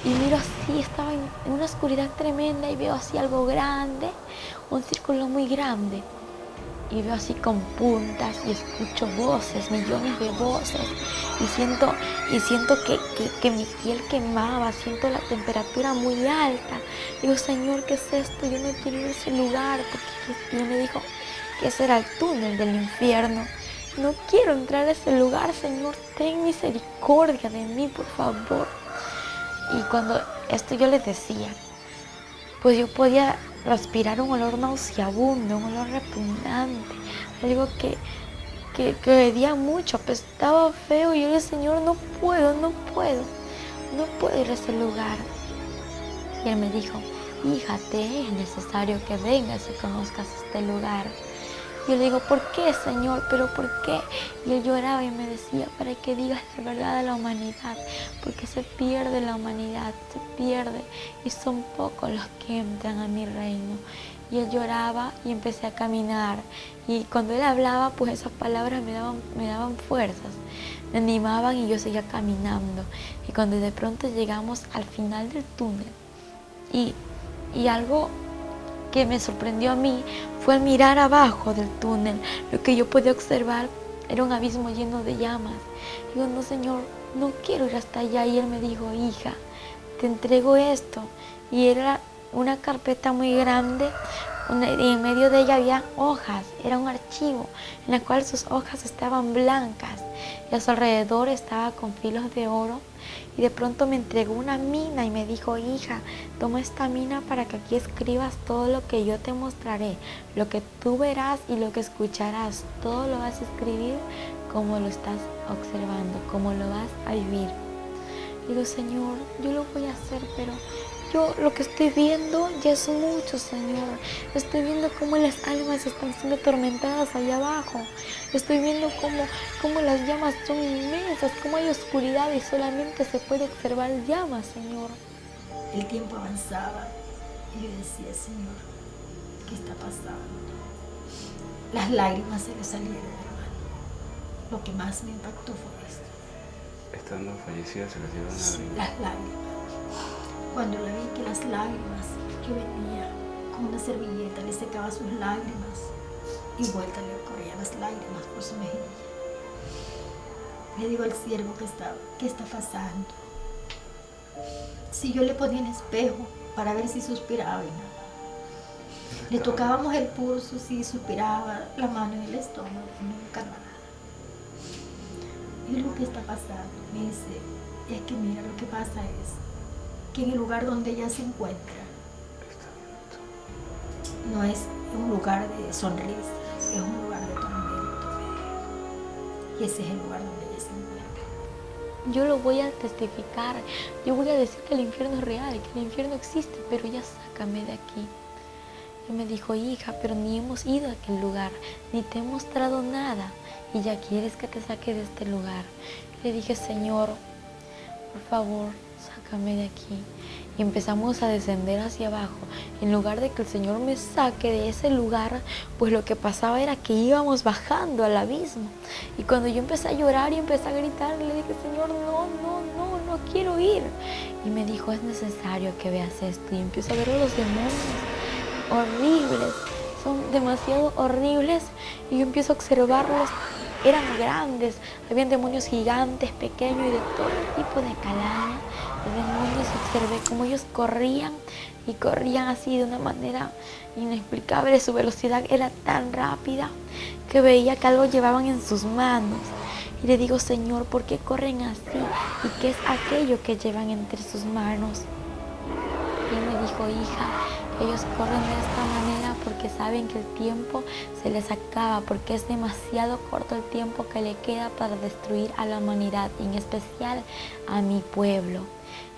y miro así, estaba en una oscuridad tremenda y veo así algo grande, un círculo muy grande. y veo así con puntas y escucho voces, millones de voces, y siento que mi piel quemaba, siento la temperatura muy alta. Digo, Señor, ¿qué es esto? Yo no quiero ir a ese lugar, porque Dios me dijo que ese era el túnel del infierno. No quiero entrar a ese lugar, Señor, ten misericordia de mí, por favor. Y cuando esto yo les decía, pues yo podía respirar un olor nauseabundo, un olor repugnante, algo que hedía mucho, apestaba feo, y yo le dije, Señor, no puedo ir a ese lugar. Y Él me dijo, hija, te es necesario que vengas y conozcas este lugar. Y yo le digo, ¿por qué, Señor? ¿Pero por qué? Y Él lloraba y me decía, para que digas la verdad a la humanidad, porque se pierde la humanidad, se pierde, y son pocos los que entran a mi reino. Y Él lloraba y empecé a caminar. Y cuando Él hablaba, pues esas palabras me daban fuerzas, me animaban, y yo seguía caminando. Y cuando de pronto llegamos al final del túnel, y algo que me sorprendió a mí fue al mirar abajo del túnel. Lo que yo podía observar era un abismo lleno de llamas. Digo, no, Señor, no quiero ir hasta allá. Y Él me dijo, hija, te entrego esto. Y era una carpeta muy grande, y en medio de ella había hojas. Era un archivo en el cual sus hojas estaban blancas y a su alrededor estaba con filos de oro. Y de pronto me entregó una mina y me dijo, hija, toma esta mina para que aquí escribas todo lo que yo te mostraré, lo que tú verás y lo que escucharás. Todo lo vas a escribir como lo estás observando, como lo vas a vivir. Digo, Señor, yo lo voy a hacer, pero yo lo que estoy viendo ya es mucho, Señor. Estoy viendo cómo las almas están siendo atormentadas allá abajo. Estoy viendo cómo las llamas son inmensas, cómo hay oscuridad y solamente se puede observar llamas, Señor. El tiempo avanzaba y yo decía, Señor, ¿qué está pasando? Las lágrimas se le salieron, hermano. Lo que más me impactó fue esto. Estando fallecida se le dieron lágrimas. Las lágrimas. Cuando le vi que las lágrimas, que venía con una servilleta, le secaba sus lágrimas y vuelta le corrían las lágrimas por su mejilla. Le digo al siervo que estaba, ¿qué está pasando? Si yo le ponía el espejo para ver si suspiraba y nada. Le tocábamos el pulso, si suspiraba, la mano en el estómago, nunca nada. Y lo que está pasando, me dice, es que mira, lo que pasa es que en el lugar donde ella se encuentra no es un lugar de sonrisa, es un lugar de tormento. Y ese es el lugar donde ella se encuentra. Yo lo voy a testificar, yo voy a decir que el infierno es real, que el infierno existe, pero ya sácame de aquí. Y me dijo, hija, pero ni hemos ido a aquel lugar, ni te he mostrado nada, y ya quieres que te saque de este lugar. Le dije, Señor, por favor, sácame de aquí. Y empezamos a descender hacia abajo. En lugar de que el Señor me saque de ese lugar, pues lo que pasaba era que íbamos bajando al abismo. Y cuando yo empecé a llorar y empecé a gritar, le dije, Señor, no quiero ir. Y me dijo, es necesario que veas esto. Y empiezo a ver a los demonios horribles, son demasiado horribles. Y yo empiezo a observarlos. Eran grandes, habían demonios gigantes, pequeños y de todo tipo de calaña. Los demonios, observé cómo ellos corrían y corrían así de una manera inexplicable. Su velocidad era tan rápida que veía que algo llevaban en sus manos. Y le digo, Señor, ¿por qué corren así? ¿Y qué es aquello que llevan entre sus manos? Y él me dijo, hija, ellos corren de esta manera porque saben que el tiempo se les acaba, porque es demasiado corto el tiempo que le queda para destruir a la humanidad, en especial a mi pueblo.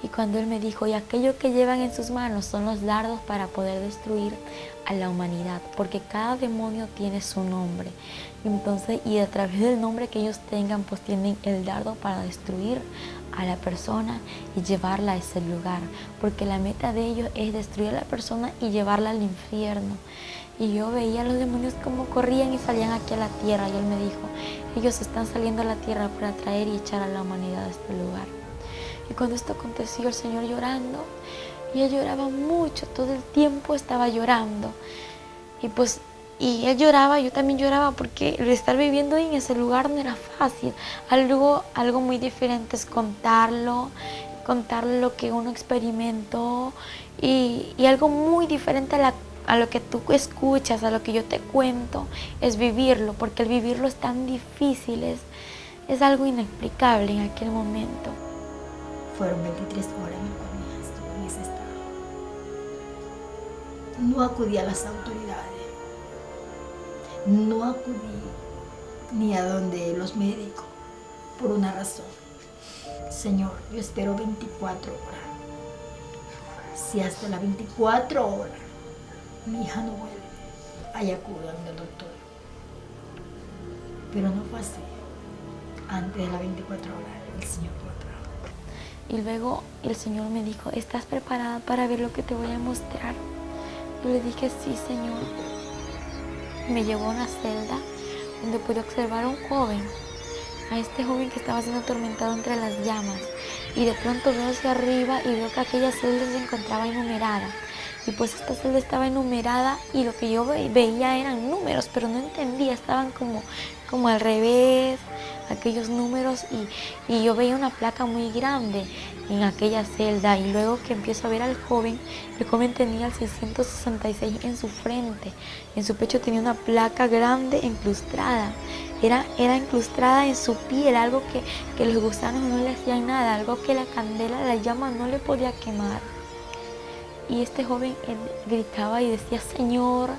Y cuando él me dijo, y aquello que llevan en sus manos son los dardos para poder destruir a la humanidad, porque cada demonio tiene su nombre. Entonces, y a través del nombre que ellos tengan, pues tienen el dardo para destruir a la persona y llevarla a ese lugar, porque la meta de ellos es destruir a la persona y llevarla al infierno. Y yo veía a los demonios como corrían y salían aquí a la tierra, y él me dijo, ellos están saliendo a la tierra para traer y echar a la humanidad a este lugar. Y cuando esto aconteció, el Señor llorando, y él lloraba mucho, todo el tiempo estaba llorando. Y pues Y él lloraba, yo también lloraba, porque el estar viviendo en ese lugar no era fácil. Algo muy diferente es contarlo lo que uno experimentó, y algo muy diferente a lo que tú escuchas, a lo que yo te cuento, es vivirlo, porque el vivirlo es tan difícil, es algo inexplicable en aquel momento. Fueron 23 horas en las cuales mi hija estuvo en ese estado. No acudí a las autoridades, no acudí ni a donde los médicos, por una razón. Señor, yo espero 24 horas. Si hasta las 24 horas mi hija no vuelve, ahí acudo al doctor. Pero no fue así. Antes de las 24 horas, el Señor lo trajo. Y luego el Señor me dijo, ¿estás preparada para ver lo que te voy a mostrar? Yo le dije, sí, Señor. Me llevó a una celda donde pude observar a un joven, a este joven que estaba siendo atormentado entre las llamas. Y de pronto veo hacia arriba y veo que aquella celda se encontraba enumerada. Y pues esta celda estaba enumerada, y lo que yo veía eran números, pero no entendía, estaban como al revés, aquellos números, y yo veía una placa muy grande en aquella celda. Y luego que empiezo a ver al joven, el joven tenía el 666 en su frente, en su pecho tenía una placa grande incrustada. Era incrustada en su piel, algo que los gusanos no le hacían nada, algo que la candela, la llama no le podía quemar. Y este joven gritaba y decía, Señor,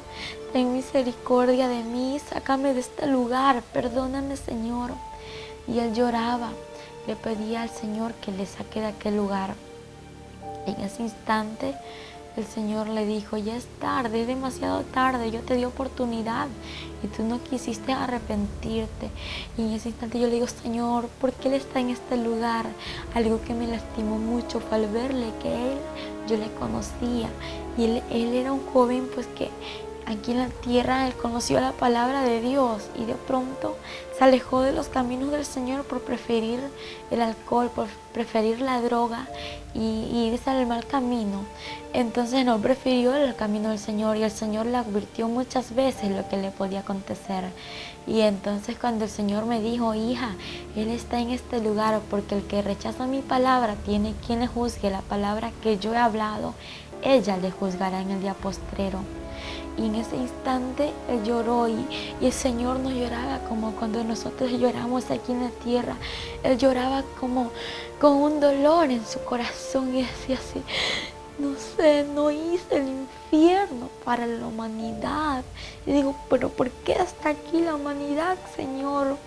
ten misericordia de mí, sácame de este lugar, perdóname, Señor. Y él lloraba, le pedía al Señor que le saque de aquel lugar. En ese instante el Señor le dijo, ya es tarde, es demasiado tarde, yo te di oportunidad y tú no quisiste arrepentirte. Y en ese instante yo le digo, Señor, ¿por qué Él está en este lugar? Algo que me lastimó mucho fue al verle que yo le conocía, y él era un joven pues que aquí en la tierra él conoció la palabra de Dios, y de pronto se alejó de los caminos del Señor por preferir el alcohol, por preferir la droga y irse al mal camino. Entonces no prefirió el camino del Señor, y el Señor le advirtió muchas veces lo que le podía acontecer. Y entonces cuando el Señor me dijo, hija, Él está en este lugar porque el que rechaza mi palabra tiene quien le juzgue la palabra que yo he hablado, ella le juzgará en el día postrero. Y en ese instante él lloró, y el Señor no lloraba como cuando nosotros lloramos aquí en la tierra. Él lloraba como con un dolor en su corazón y decía así, no sé, no hice el infierno para la humanidad. Y digo, pero ¿por qué hasta aquí la humanidad, Señor?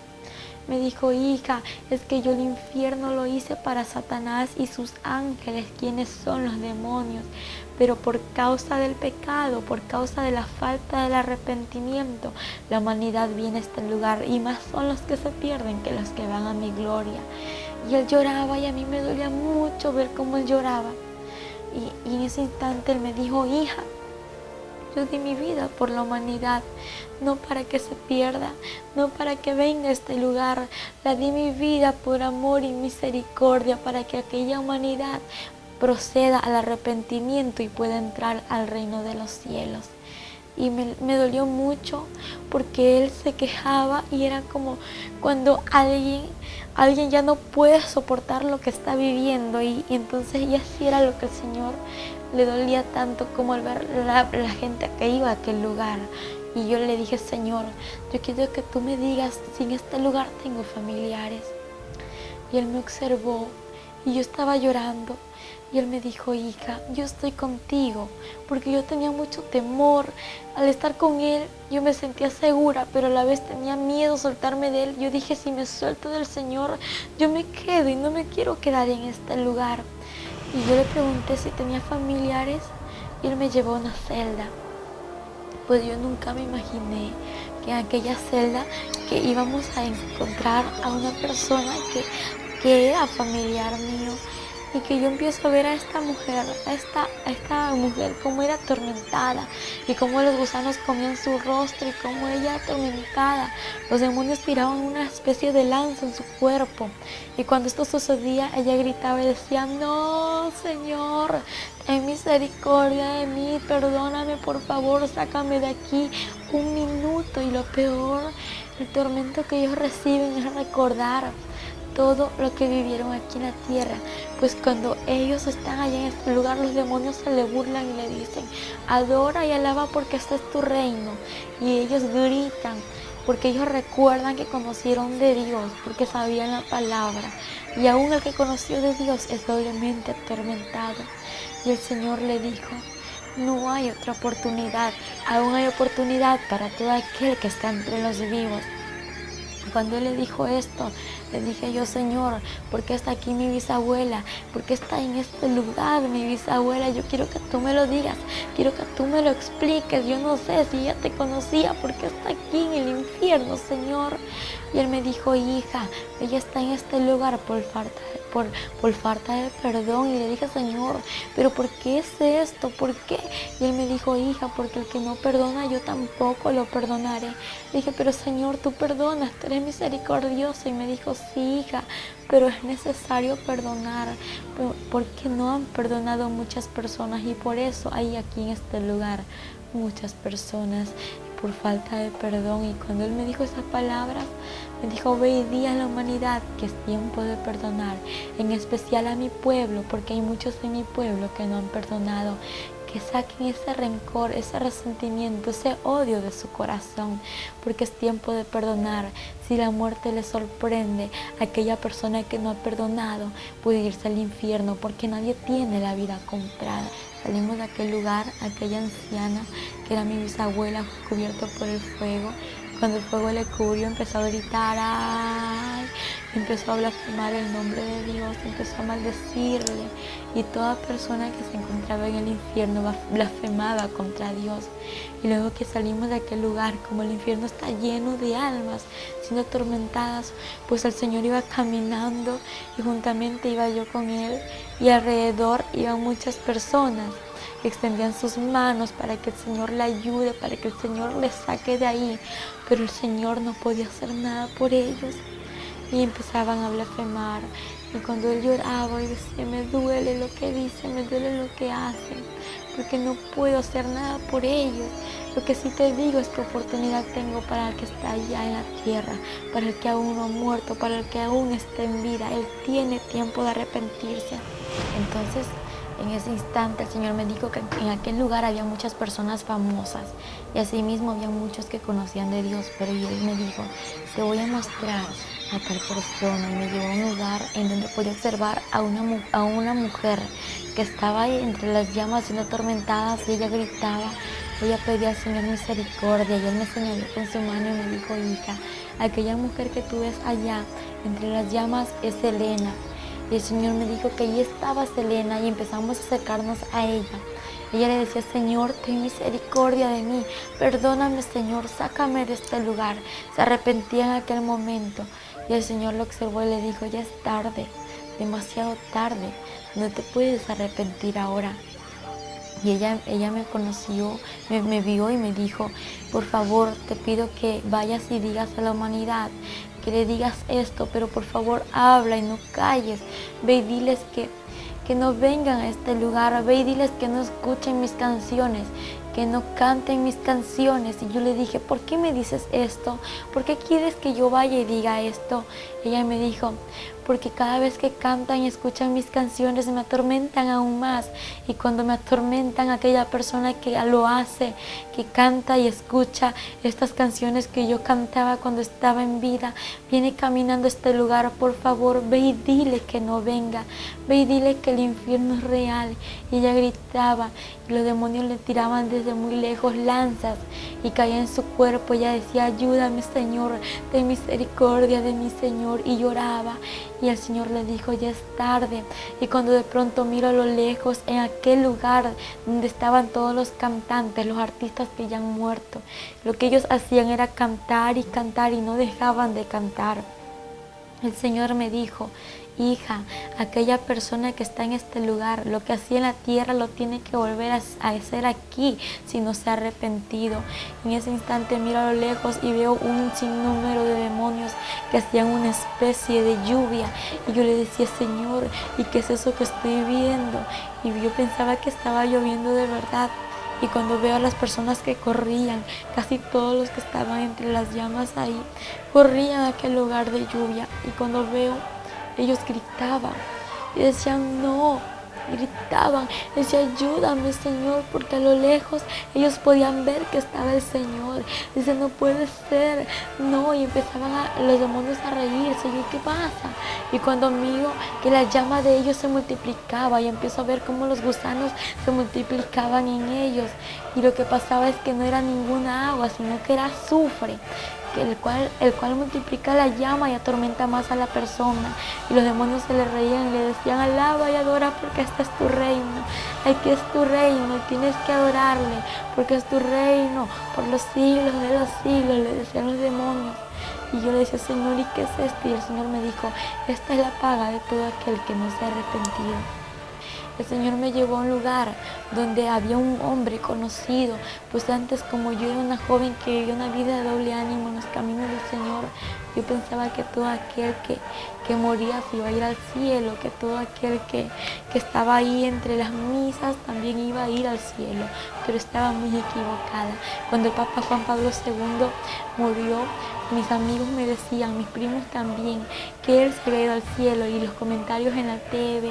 Me dijo, hija, es que yo el infierno lo hice para Satanás y sus ángeles, quienes son los demonios. Pero por causa del pecado, por causa de la falta del arrepentimiento, la humanidad viene a este lugar, y más son los que se pierden que los que van a mi gloria. Y él lloraba, y a mí me dolía mucho ver cómo él lloraba. Y en ese instante él me dijo, hija, yo di mi vida por la humanidad, no para que se pierda, no para que venga a este lugar. La di mi vida por amor y misericordia, para que aquella humanidad proceda al arrepentimiento y pueda entrar al reino de los cielos. Y me dolió mucho, porque él se quejaba, y era como cuando alguien ya no puede soportar lo que está viviendo, y entonces ella sí era lo que el Señor le dolía tanto, como al ver la gente que iba a aquel lugar. Y yo le dije, Señor, yo quiero que tú me digas si en este lugar tengo familiares. Y él me observó, y yo estaba llorando. Y él me dijo, hija, yo estoy contigo, porque yo tenía mucho temor. Al estar con él, yo me sentía segura, pero a la vez tenía miedo soltarme de él. Yo dije, si me suelto del Señor, yo me quedo y no me quiero quedar en este lugar. Y yo le pregunté si tenía familiares, y él me llevó a una celda. Pues yo nunca me imaginé que en aquella celda que íbamos a encontrar a una persona que era familiar mío. Y que yo empiezo a ver a esta mujer, como era atormentada, y cómo los gusanos comían su rostro, y cómo ella atormentada, los demonios tiraban una especie de lanza en su cuerpo. Y cuando esto sucedía, ella gritaba y decía, no, Señor, ten misericordia de mí, perdóname por favor, sácame de aquí un minuto. Y lo peor, el tormento que ellos reciben es recordar todo lo que vivieron aquí en la tierra, pues cuando ellos están allá en este lugar, los demonios se le burlan y le dicen: adora y alaba porque este es tu reino. Y ellos gritan porque ellos recuerdan que conocieron de Dios, porque sabían la palabra. Y aún el que conoció de Dios es doblemente atormentado. Y el Señor le dijo: no hay otra oportunidad, aún hay oportunidad para todo aquel que está entre los vivos. Cuando Él le dijo esto, le dije yo: Señor, ¿por qué está aquí mi bisabuela? ¿Por qué está en este lugar mi bisabuela? Yo quiero que tú me lo digas, quiero que tú me lo expliques. Yo no sé si ella te conocía, ¿por qué está aquí en el infierno, Señor? Y Él me dijo: hija, ella está en este lugar por falta de perdón. Y le dije: Señor, ¿pero por qué es esto? ¿Por qué? Y Él me dijo: hija, porque el que no perdona, yo tampoco lo perdonaré. Le dije: pero Señor, tú perdonas, tú eres misericordioso. Y me dijo: sí, hija, pero es necesario perdonar, porque no han perdonado muchas personas, y por eso hay aquí en este lugar muchas personas por falta de perdón. Y cuando Él me dijo esas palabras, me dijo: ve y di a la humanidad que es tiempo de perdonar, en especial a mi pueblo, porque hay muchos en mi pueblo que no han perdonado. Que saquen ese rencor, ese resentimiento, ese odio de su corazón, porque es tiempo de perdonar. Si la muerte le sorprende, aquella persona que no ha perdonado puede irse al infierno, porque nadie tiene la vida comprada. Salimos de aquel lugar, aquella anciana que era mi bisabuela, cubierto por el fuego. Cuando el fuego le cubrió, empezó a gritar: ¡ay! Empezó a blasfemar el nombre de Dios, empezó a maldecirle. Y toda persona que se encontraba en el infierno blasfemaba contra Dios. Y luego que salimos de aquel lugar, como el infierno está lleno de almas siendo atormentadas, pues el Señor iba caminando y juntamente iba yo con Él. Y alrededor iban muchas personas que extendían sus manos para que el Señor la ayude, para que el Señor le saque de ahí. Pero el Señor no podía hacer nada por ellos. Y empezaban a blasfemar. Y cuando Él lloraba y decía: me duele lo que dicen, me duele lo que hacen, porque no puedo hacer nada por ellos. Lo que sí te digo es que oportunidad tengo para el que está allá en la tierra, para el que aún no ha muerto, para el que aún está en vida. Él tiene tiempo de arrepentirse. Entonces, en ese instante el Señor me dijo que en aquel lugar había muchas personas famosas, y asimismo había muchos que conocían de Dios. Pero Él me dijo: te voy a mostrar a tal persona. Y me llevó a un lugar en donde podía observar a una mujer que estaba ahí entre las llamas siendo atormentada. Y ella gritaba, ella pedía al Señor misericordia. Y Él me señaló con su mano y me dijo: hija, aquella mujer que tú ves allá entre las llamas es Selena. Y el Señor me dijo que allí estaba Selena, y empezamos a acercarnos a ella. Ella le decía: Señor, ten misericordia de mí, perdóname, Señor, sácame de este lugar. Se arrepentía en aquel momento. Y el Señor lo observó y le dijo: ya es tarde, demasiado tarde, no te puedes arrepentir ahora. Y ella me conoció, me vio y me dijo: por favor, te pido que vayas y digas a la humanidad, que le digas esto, pero por favor habla y no calles. Ve y diles que no vengan a este lugar, ve y diles que no escuchen mis canciones, que no canten mis canciones. Y yo le dije: ¿por qué me dices esto? ¿Por qué quieres que yo vaya y diga esto? Ella me dijo: porque cada vez que cantan y escuchan mis canciones me atormentan aún más. Y cuando me atormentan, aquella persona que lo hace, que canta y escucha estas canciones que yo cantaba cuando estaba en vida, viene caminando a este lugar. Por favor, ve y dile que no venga, ve y dile que el infierno es real. Y ella gritaba, y los demonios le tiraban desde muy lejos lanzas y caía en su cuerpo. Ella decía: ayúdame, Señor, ten misericordia de mí, Señor. Y lloraba. Y el Señor le dijo: ya es tarde. Y cuando de pronto miro a lo lejos, en aquel lugar donde estaban todos los cantantes, los artistas que ya han muerto, lo que ellos hacían era cantar y cantar y no dejaban de cantar. El Señor me dijo: hija, aquella persona que está en este lugar, lo que hacía en la tierra lo tiene que volver a hacer aquí si no se ha arrepentido. En ese instante miro a lo lejos y veo un sinnúmero de demonios que hacían una especie de lluvia. Y yo le decía: Señor, ¿y qué es eso que estoy viendo? Y yo pensaba que estaba lloviendo de verdad. Y cuando veo a las personas que corrían, casi todos los que estaban entre las llamas ahí, corrían a aquel lugar de lluvia. Y cuando veo, ellos gritaban y decían: no, gritaban, decía: ayúdame, Señor, porque a lo lejos ellos podían ver que estaba el Señor. Dice: no puede ser, no, y empezaban los demonios a reírse. Y yo: ¿qué pasa? Y cuando miro que la llama de ellos se multiplicaba y empiezo a ver cómo los gusanos se multiplicaban en ellos, y lo que pasaba es que no era ninguna agua, sino que era azufre, el cual multiplica la llama y atormenta más a la persona. Y los demonios se le reían y le decían: alaba y adora, porque este es tu reino, aquí es tu reino y tienes que adorarle, porque es tu reino por los siglos de los siglos, le decían los demonios. Y yo le decía: Señor, ¿y qué es esto? Y el Señor me dijo: esta es la paga de todo aquel que no se ha arrepentido. El Señor me llevó a un lugar donde había un hombre conocido, pues antes, como yo era una joven que vivía una vida de doble ánimo en los caminos del Señor, yo pensaba que todo aquel que moría se iba a ir al cielo, que todo aquel que estaba ahí entre las misas también iba a ir al cielo, pero estaba muy equivocada. Cuando el Papa Juan Pablo II murió, mis amigos me decían, mis primos también, que él se había ido al cielo, y los comentarios en la TV,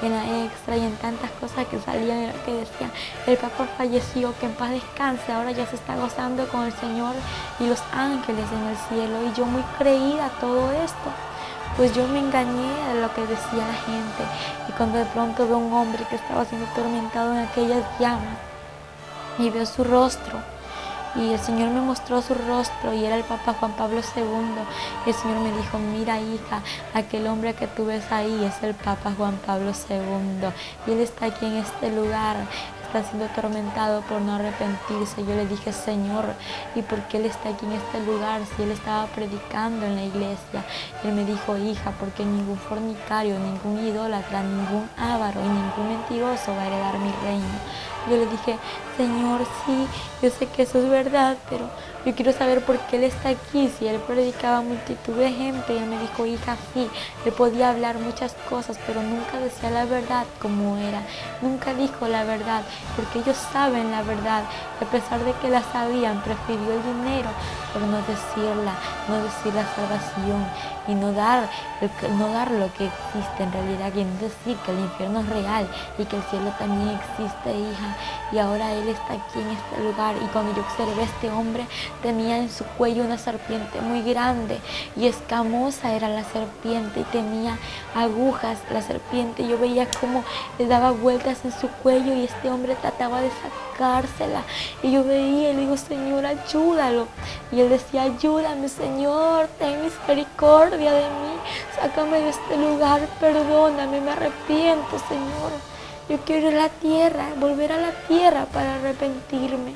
en la Extra y en tantas cosas que salían era que decían: el Papa falleció, que en paz descanse, ahora ya se está gozando con el Señor y los ángeles en el cielo. Y yo, muy creída a todo esto, pues yo me engañé de lo que decía la gente. Y cuando de pronto veo un hombre que estaba siendo atormentado en aquellas llamas y veo su rostro, y el Señor me mostró su rostro y era el Papa Juan Pablo II. Y el Señor me dijo: mira, hija, aquel hombre que tú ves ahí es el Papa Juan Pablo II, y él está aquí en este lugar, está siendo atormentado por no arrepentirse. Yo le dije: Señor, ¿y por qué él está aquí en este lugar si él estaba predicando en la iglesia? Y él me dijo: hija, porque ningún fornicario, ningún idólatra, ningún avaro y ningún mentiroso va a heredar mi reino. Yo le dije: Señor, sí, yo sé que eso es verdad, pero yo quiero saber por qué él está aquí, si él predicaba a multitud de gente. Y él me dijo: hija, sí, él podía hablar muchas cosas, pero nunca decía la verdad como era, nunca dijo la verdad, porque ellos saben la verdad, y a pesar de que la sabían, prefirió el dinero por no decirla, no decir la salvación y no dar lo que existe en realidad, y no decir que el infierno es real y que el cielo también existe, hija. Y ahora él está aquí en este lugar, y cuando yo observé a este hombre, tenía en su cuello una serpiente muy grande y escamosa era la serpiente, y tenía agujas la serpiente. Yo veía cómo le daba vueltas en su cuello y este hombre trataba de sacársela, y yo veía y le digo: Señor, ayúdalo. Y él decía: ayúdame, Señor, ten misericordia de mí, sácame de este lugar, perdóname, me arrepiento, Señor. Yo quiero ir a la tierra, volver a la tierra para arrepentirme.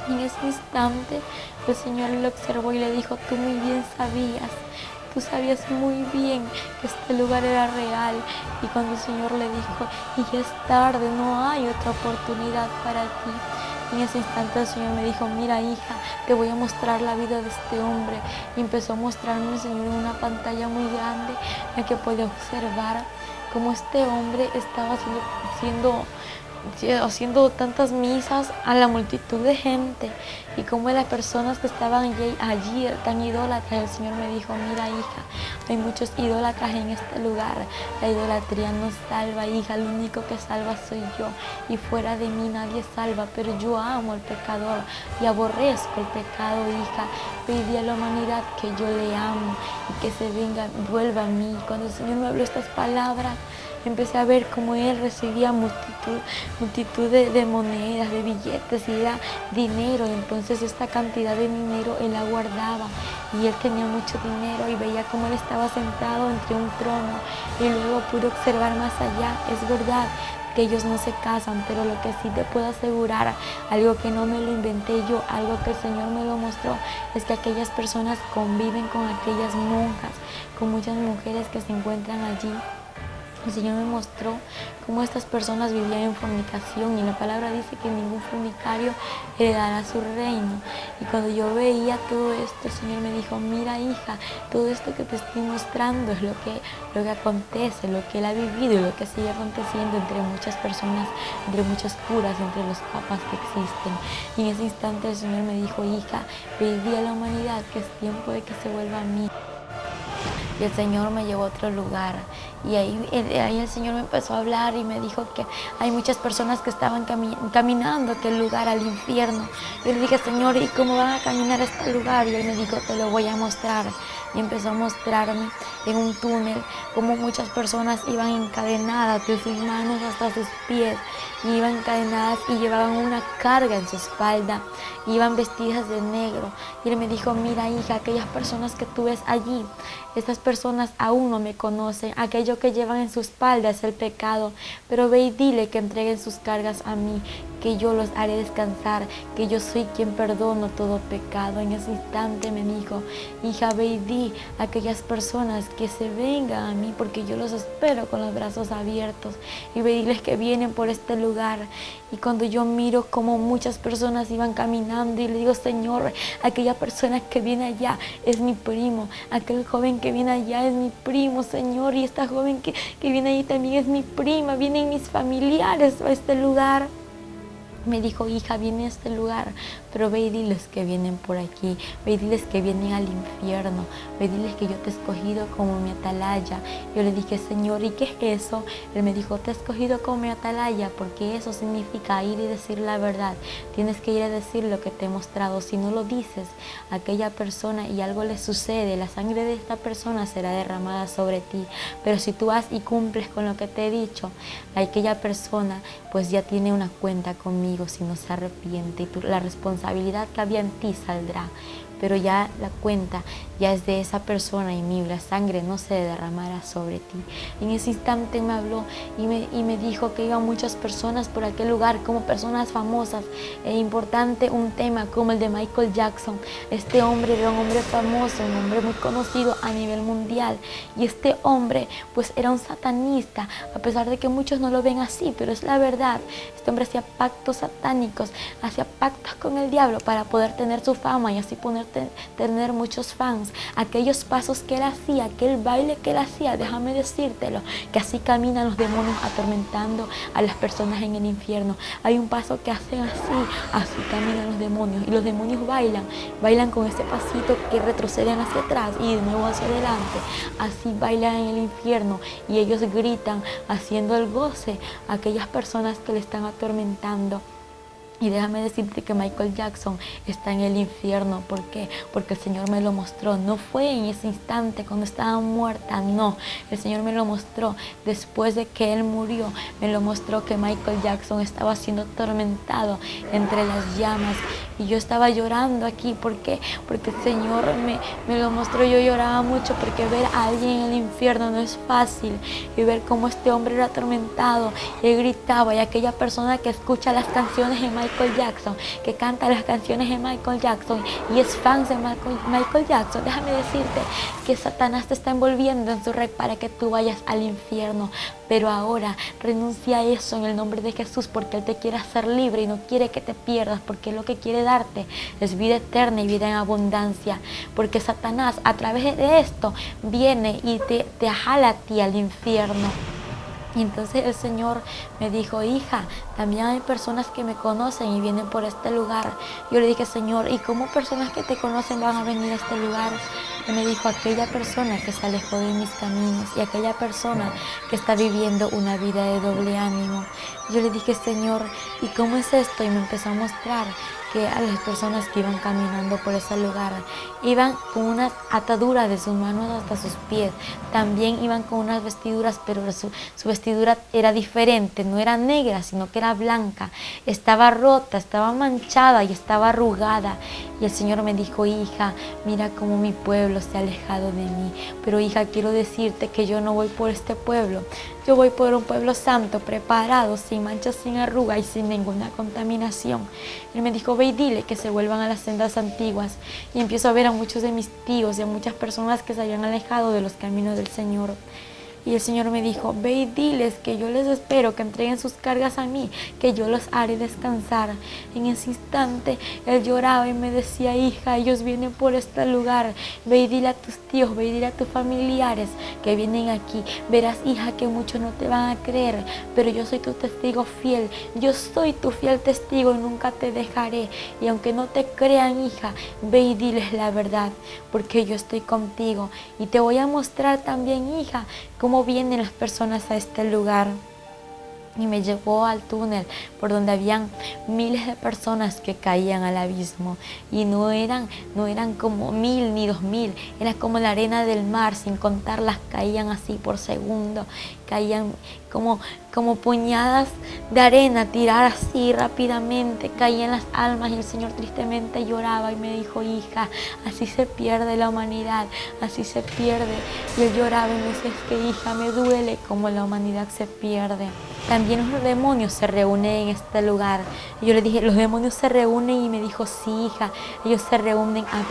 Y en ese instante el Señor lo observó y le dijo: tú muy bien sabías, tú sabías muy bien que este lugar era real. Y cuando el Señor le dijo: y ya es tarde, no hay otra oportunidad para ti. En ese instante el Señor me dijo: mira, hija, te voy a mostrar la vida de este hombre. Y empezó a mostrarme el Señor en una pantalla muy grande en que podía observar cómo este hombre estaba haciendo tantas misas a la multitud de gente, y como las personas que estaban allí tan idólatras. El Señor me dijo: mira, hija, hay muchos idólatras en este lugar, la idolatría no salva, hija, lo único que salva soy yo, y fuera de mí nadie salva, pero yo amo al pecador y aborrezco el pecado, hija. Pedí a la humanidad que yo le amo y que se vuelva a mí. Cuando el Señor me habló estas palabras, empecé a ver cómo él recibía multitud de monedas, de billetes, y era dinero. Y entonces esta cantidad de dinero él la guardaba, y él tenía mucho dinero, y veía cómo él estaba sentado entre un trono. Y luego pude observar más allá. Es verdad que ellos no se casan, pero lo que sí te puedo asegurar, algo que no me lo inventé yo, algo que el Señor me lo mostró, es que aquellas personas conviven con aquellas monjas, con muchas mujeres que se encuentran allí. El Señor me mostró cómo estas personas vivían en fornicación, y la palabra dice que ningún fornicario heredará su reino. Y cuando yo veía todo esto, el Señor me dijo: mira, hija, todo esto que te estoy mostrando es lo que acontece, lo que Él ha vivido y lo que sigue aconteciendo entre muchas personas, entre muchos curas, entre los papas que existen. Y en ese instante el Señor me dijo: hija, pedí a la humanidad que es tiempo de que se vuelva a mí. Y el Señor me llevó a otro lugar, y ahí el Señor me empezó a hablar y me dijo que hay muchas personas que estaban caminando a aquel lugar, al infierno. Yo le dije: Señor, ¿y cómo van a caminar a este lugar? Y Él me dijo: te lo voy a mostrar. Y empezó a mostrarme en un túnel cómo muchas personas iban encadenadas de sus manos hasta sus pies, y iban encadenadas y llevaban una carga en su espalda, iban vestidas de negro. Y Él me dijo: mira, hija, aquellas personas que tú ves allí, estas personas aún no me conocen. Aquello que llevan en su espalda es el pecado, pero ve y dile que entreguen sus cargas a mí, que yo los haré descansar, que yo soy quien perdono todo pecado. En ese instante me dijo: hija, ve y di a aquellas personas que se vengan a mí, porque yo los espero con los brazos abiertos, y ve y diles que vienen por este lugar. Y cuando yo miro como muchas personas iban caminando, y le digo: Señor, aquella persona que viene allá es mi primo, aquel joven que viene allá es mi primo, Señor, y esta joven que viene allí también es mi prima, vienen mis familiares a este lugar. Me dijo: hija, viene a este lugar, pero ve y diles que vienen por aquí, ve y diles que vienen al infierno, ve y diles que yo te he escogido como mi atalaya. Yo le dije: Señor, ¿y qué es eso? Él me dijo: te he escogido como mi atalaya porque eso significa ir y decir la verdad. Tienes que ir a decir lo que te he mostrado. Si no lo dices a aquella persona y algo le sucede, la sangre de esta persona será derramada sobre ti. Pero si tú vas y cumples con lo que te he dicho, aquella persona pues ya tiene una cuenta conmigo si no se arrepiente, y la responsabilidad que había en ti saldrá. Pero ya la cuenta ya es de esa persona, y la sangre no se derramará sobre ti. En ese instante me habló y me dijo que iban muchas personas por aquel lugar, como personas famosas. Es importante un tema como el de Michael Jackson. Este hombre era un hombre famoso, un hombre muy conocido a nivel mundial, y este hombre pues era un satanista, a pesar de que muchos no lo ven así, pero es la verdad. Este hombre hacía pactos satánicos, hacía pactos con el diablo para poder tener su fama y así tener muchos fans. Aquellos pasos que él hacía, aquel baile que él hacía, déjame decírtelo, que así caminan los demonios atormentando a las personas en el infierno. Hay un paso que hacen así caminan los demonios, y los demonios bailan con ese pasito que retroceden hacia atrás y de nuevo hacia adelante. Así bailan en el infierno, y ellos gritan haciendo el goce a aquellas personas que le están atormentando. Y déjame decirte que Michael Jackson está en el infierno. ¿Por qué? Porque el Señor me lo mostró. No fue en ese instante cuando estaba muerta, no. El Señor me lo mostró después de que Él murió. Me lo mostró que Michael Jackson estaba siendo atormentado entre las llamas. Y yo estaba llorando aquí. ¿Por qué? Porque el Señor me lo mostró. Yo lloraba mucho porque ver a alguien en el infierno no es fácil. Y ver cómo este hombre era atormentado. Él gritaba, y aquella persona que escucha las canciones de Michael Jackson, que canta las canciones de Michael Jackson y es fan de Michael Jackson, déjame decirte que Satanás te está envolviendo en su red para que tú vayas al infierno. Pero ahora renuncia a eso en el nombre de Jesús, porque Él te quiere hacer libre y no quiere que te pierdas, porque lo que quiere darte es vida eterna y vida en abundancia. Porque Satanás a través de esto viene y te jala a ti al infierno. Y entonces el Señor me dijo: hija, también hay personas que me conocen y vienen por este lugar. Yo le dije: Señor, ¿y cómo personas que te conocen van a venir a este lugar? Y me dijo: aquella persona que se alejó de mis caminos, y aquella persona que está viviendo una vida de doble ánimo. Y yo le dije: Señor, ¿y cómo es esto? Y me empezó a mostrar que a las personas que iban caminando por ese lugar iban con unas ataduras de sus manos hasta sus pies. También iban con unas vestiduras, pero su vestidura era diferente, no era negra, sino que era blanca. Estaba rota, estaba manchada y estaba arrugada. Y el Señor me dijo: hija, mira cómo mi pueblo pueblo se ha alejado de mí. Pero hija, quiero decirte que yo no voy por este pueblo. Yo voy por un pueblo santo, preparado, sin mancha, sin arruga y sin ninguna contaminación. Él me dijo, ve y dile que se vuelvan a las sendas antiguas. Y empiezo a ver a muchos de mis tíos y a muchas personas que se habían alejado de los caminos del Señor. Y el Señor me dijo, ve y diles que yo les espero, que entreguen sus cargas a mí, que yo los haré descansar. En ese instante Él lloraba y me decía, hija, ellos vienen por este lugar. Ve y dile a tus tíos, ve y dile a tus familiares que vienen aquí. Verás, hija, que muchos no te van a creer, pero yo soy tu testigo fiel. Yo soy tu fiel testigo y nunca te dejaré. Y aunque no te crean, hija, ve y diles la verdad, porque yo estoy contigo. Y te voy a mostrar también, hija, cómo vienen las personas a este lugar. Y me llevó al túnel por donde habían miles de personas que caían al abismo. Y no eran como 1000 ni 2000, era como la arena del mar, sin contarlas, caían así por segundo. Caían como puñadas de arena, tirar así rápidamente, caían las almas. Y el Señor tristemente lloraba y me dijo, hija, así se pierde la humanidad, así se pierde. Y Él lloraba y me dice, es que hija, me duele como la humanidad se pierde. También los demonios se reúnen en este lugar. Y yo le dije, los demonios se reúnen, y me dijo, sí, hija, ellos se reúnen a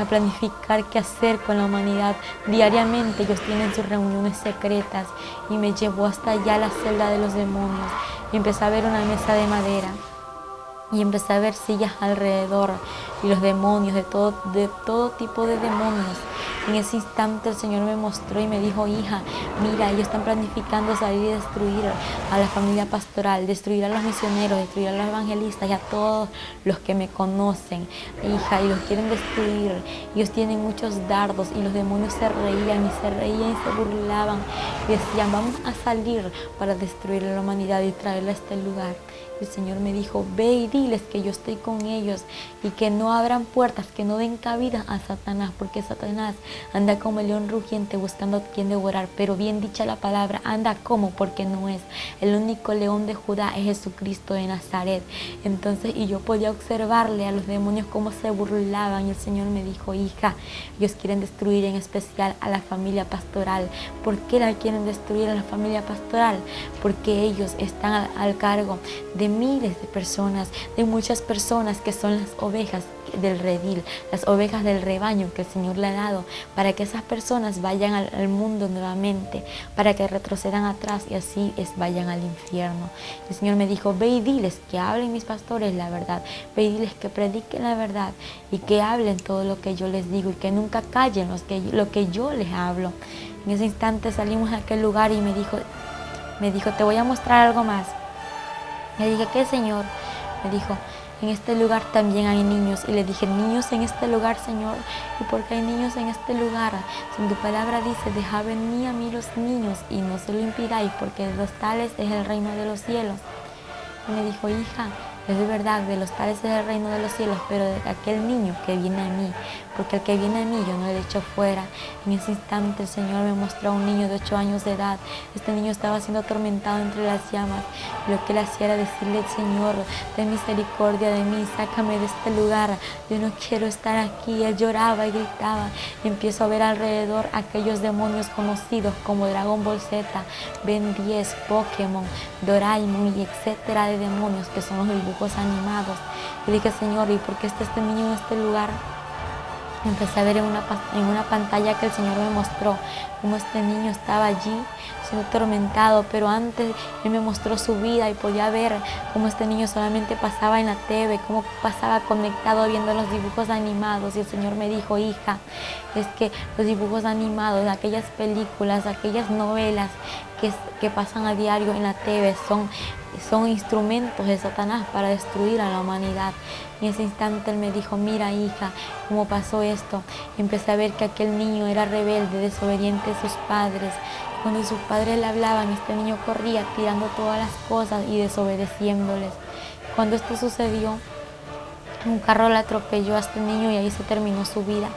planificar qué hacer con la humanidad. Diariamente ellos tienen sus reuniones secretas. Y me llevó hasta allá a la celda de los demonios. Y empecé a ver una mesa de madera. Y empecé a ver sillas alrededor. Y los demonios, de todo tipo de demonios. En ese instante el Señor me mostró y me dijo, hija, mira, ellos están planificando salir y destruir a la familia pastoral, destruir a los misioneros, destruir a los evangelistas y a todos los que me conocen, hija, y los quieren destruir. Ellos tienen muchos dardos. Y los demonios se reían y se burlaban y decían, vamos a salir para destruir a la humanidad y traerla a este lugar. El Señor me dijo, ve y diles que yo estoy con ellos y que no abran puertas, que no den cabida a Satanás, porque Satanás anda como el león rugiente buscando a quien devorar. Pero bien dicha la palabra, anda como, porque no es. El único león de Judá es Jesucristo de Nazaret. Entonces, y yo podía observarle a los demonios cómo se burlaban. Y el Señor me dijo, hija, ellos quieren destruir en especial a la familia pastoral. ¿Por qué la quieren destruir a la familia pastoral? Porque ellos están al cargo de miles de personas, de muchas personas que son las ovejas del redil, las ovejas del rebaño que el Señor le ha dado, para que esas personas vayan al mundo nuevamente, para que retrocedan atrás y así vayan al infierno. El Señor me dijo, ve y diles que hablen mis pastores la verdad, ve y diles que prediquen la verdad y que hablen todo lo que yo les digo y que nunca callen lo que yo les hablo. En ese instante salimos de aquel lugar y me dijo, te voy a mostrar algo más. Le dije, ¿qué, Señor? Me dijo, en este lugar también hay niños. Y le dije, niños en este lugar, Señor. ¿Y por qué hay niños en este lugar? Si tu palabra dice, dejad venir a mí los niños y no se lo impidáis, porque de los tales es el reino de los cielos. Y me dijo, hija, es verdad, de los tales es el reino de los cielos, pero de aquel niño que viene a mí, porque el que viene a mí yo no le echo fuera. En ese instante el Señor me mostró a un niño de 8 años de edad. Este niño estaba siendo atormentado entre las llamas. Lo que él hacía era decirle, Señor, ten misericordia de mí, sácame de este lugar, yo no quiero estar aquí. Él lloraba y gritaba. Y empiezo a ver alrededor aquellos demonios conocidos como Dragon Ball Z, Ben 10, Pokémon, Doraemon y etcétera de demonios que son los dibujos animados. Y dije, Señor, ¿y por qué está este niño en este lugar? Empecé a ver en una pantalla que el Señor me mostró cómo este niño estaba allí siendo atormentado, pero antes Él me mostró su vida y podía ver cómo este niño solamente pasaba en la TV, cómo pasaba conectado viendo los dibujos animados. Y el Señor me dijo, hija, es que los dibujos animados, aquellas películas, aquellas novelas que pasan a diario en la TV son instrumentos de Satanás para destruir a la humanidad. En ese instante Él me dijo, mira, hija, cómo pasó esto. Y empecé a ver que aquel niño era rebelde, desobediente a sus padres. Cuando sus padres le hablaban, este niño corría tirando todas las cosas y desobedeciéndoles. Cuando esto sucedió, un carro le atropelló a este niño y ahí se terminó su vida.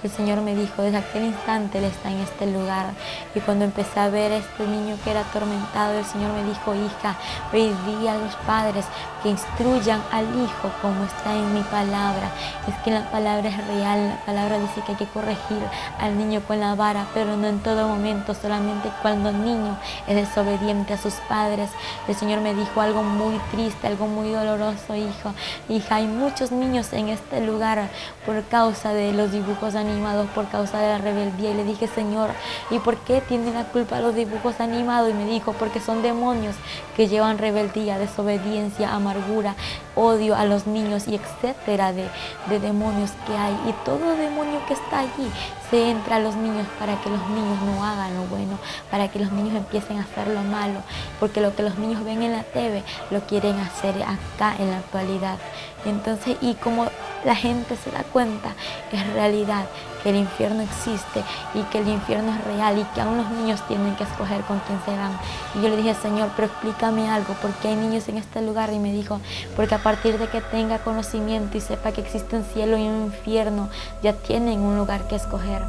El Señor me dijo, desde aquel instante Él está en este lugar. Y cuando empecé a ver a este niño que era atormentado, el Señor me dijo, hija, ve y di a los padres que instruyan al hijo como está en mi palabra. Es que la palabra es real, la palabra dice que hay que corregir al niño con la vara, pero no en todo momento, solamente cuando el niño es desobediente a sus padres. El Señor me dijo algo muy triste, algo muy doloroso, hijo. Hija, hay muchos niños en este lugar por causa de los dibujos animados, por causa de la rebeldía. Y le dije, Señor, ¿y por qué tienen la culpa los dibujos animados? Y me dijo, porque son demonios que llevan rebeldía, desobediencia, amargura, odio a los niños y etcétera de demonios que hay. Y todo demonio que está allí se entra a los niños para que los niños no hagan lo bueno, para que los niños empiecen a hacer lo malo, porque lo que los niños ven en la TV lo quieren hacer acá en la actualidad. Entonces, y como la gente se da cuenta, es realidad que el infierno existe y que el infierno es real y que aún los niños tienen que escoger con quién se van. Y yo le dije, Señor, pero explícame algo, ¿por qué hay niños en este lugar? Y me dijo, porque a partir de que tenga conocimiento y sepa que existe un cielo y un infierno, ya tienen un lugar que escoger.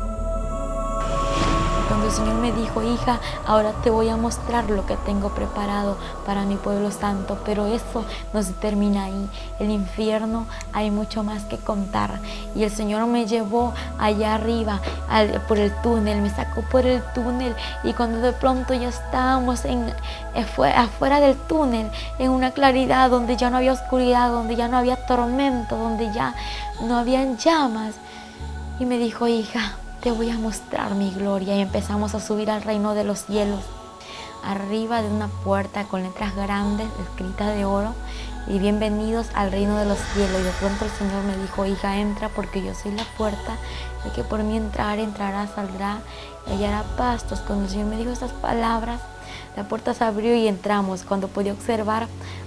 Cuando el Señor me dijo, hija, ahora te voy a mostrar lo que tengo preparado para mi pueblo santo, pero eso no se termina ahí. El infierno hay mucho más que contar. Y el Señor me llevó allá arriba por el túnel, me sacó por el túnel, y cuando de pronto ya estábamos afuera del túnel, en una claridad donde ya no había oscuridad, donde ya no había tormento, donde ya no habían llamas, y me dijo, hija, te voy a mostrar mi gloria. Y empezamos a subir al reino de los cielos, arriba de una puerta con letras grandes escritas de oro, y bienvenidos al reino de los cielos. Y de pronto el Señor me dijo, hija, entra, porque yo soy la puerta, el que por mí entrará, saldrá y hallará pastos. Cuando el Señor me dijo estas palabras, la puerta se abrió y entramos. Cuando podía observar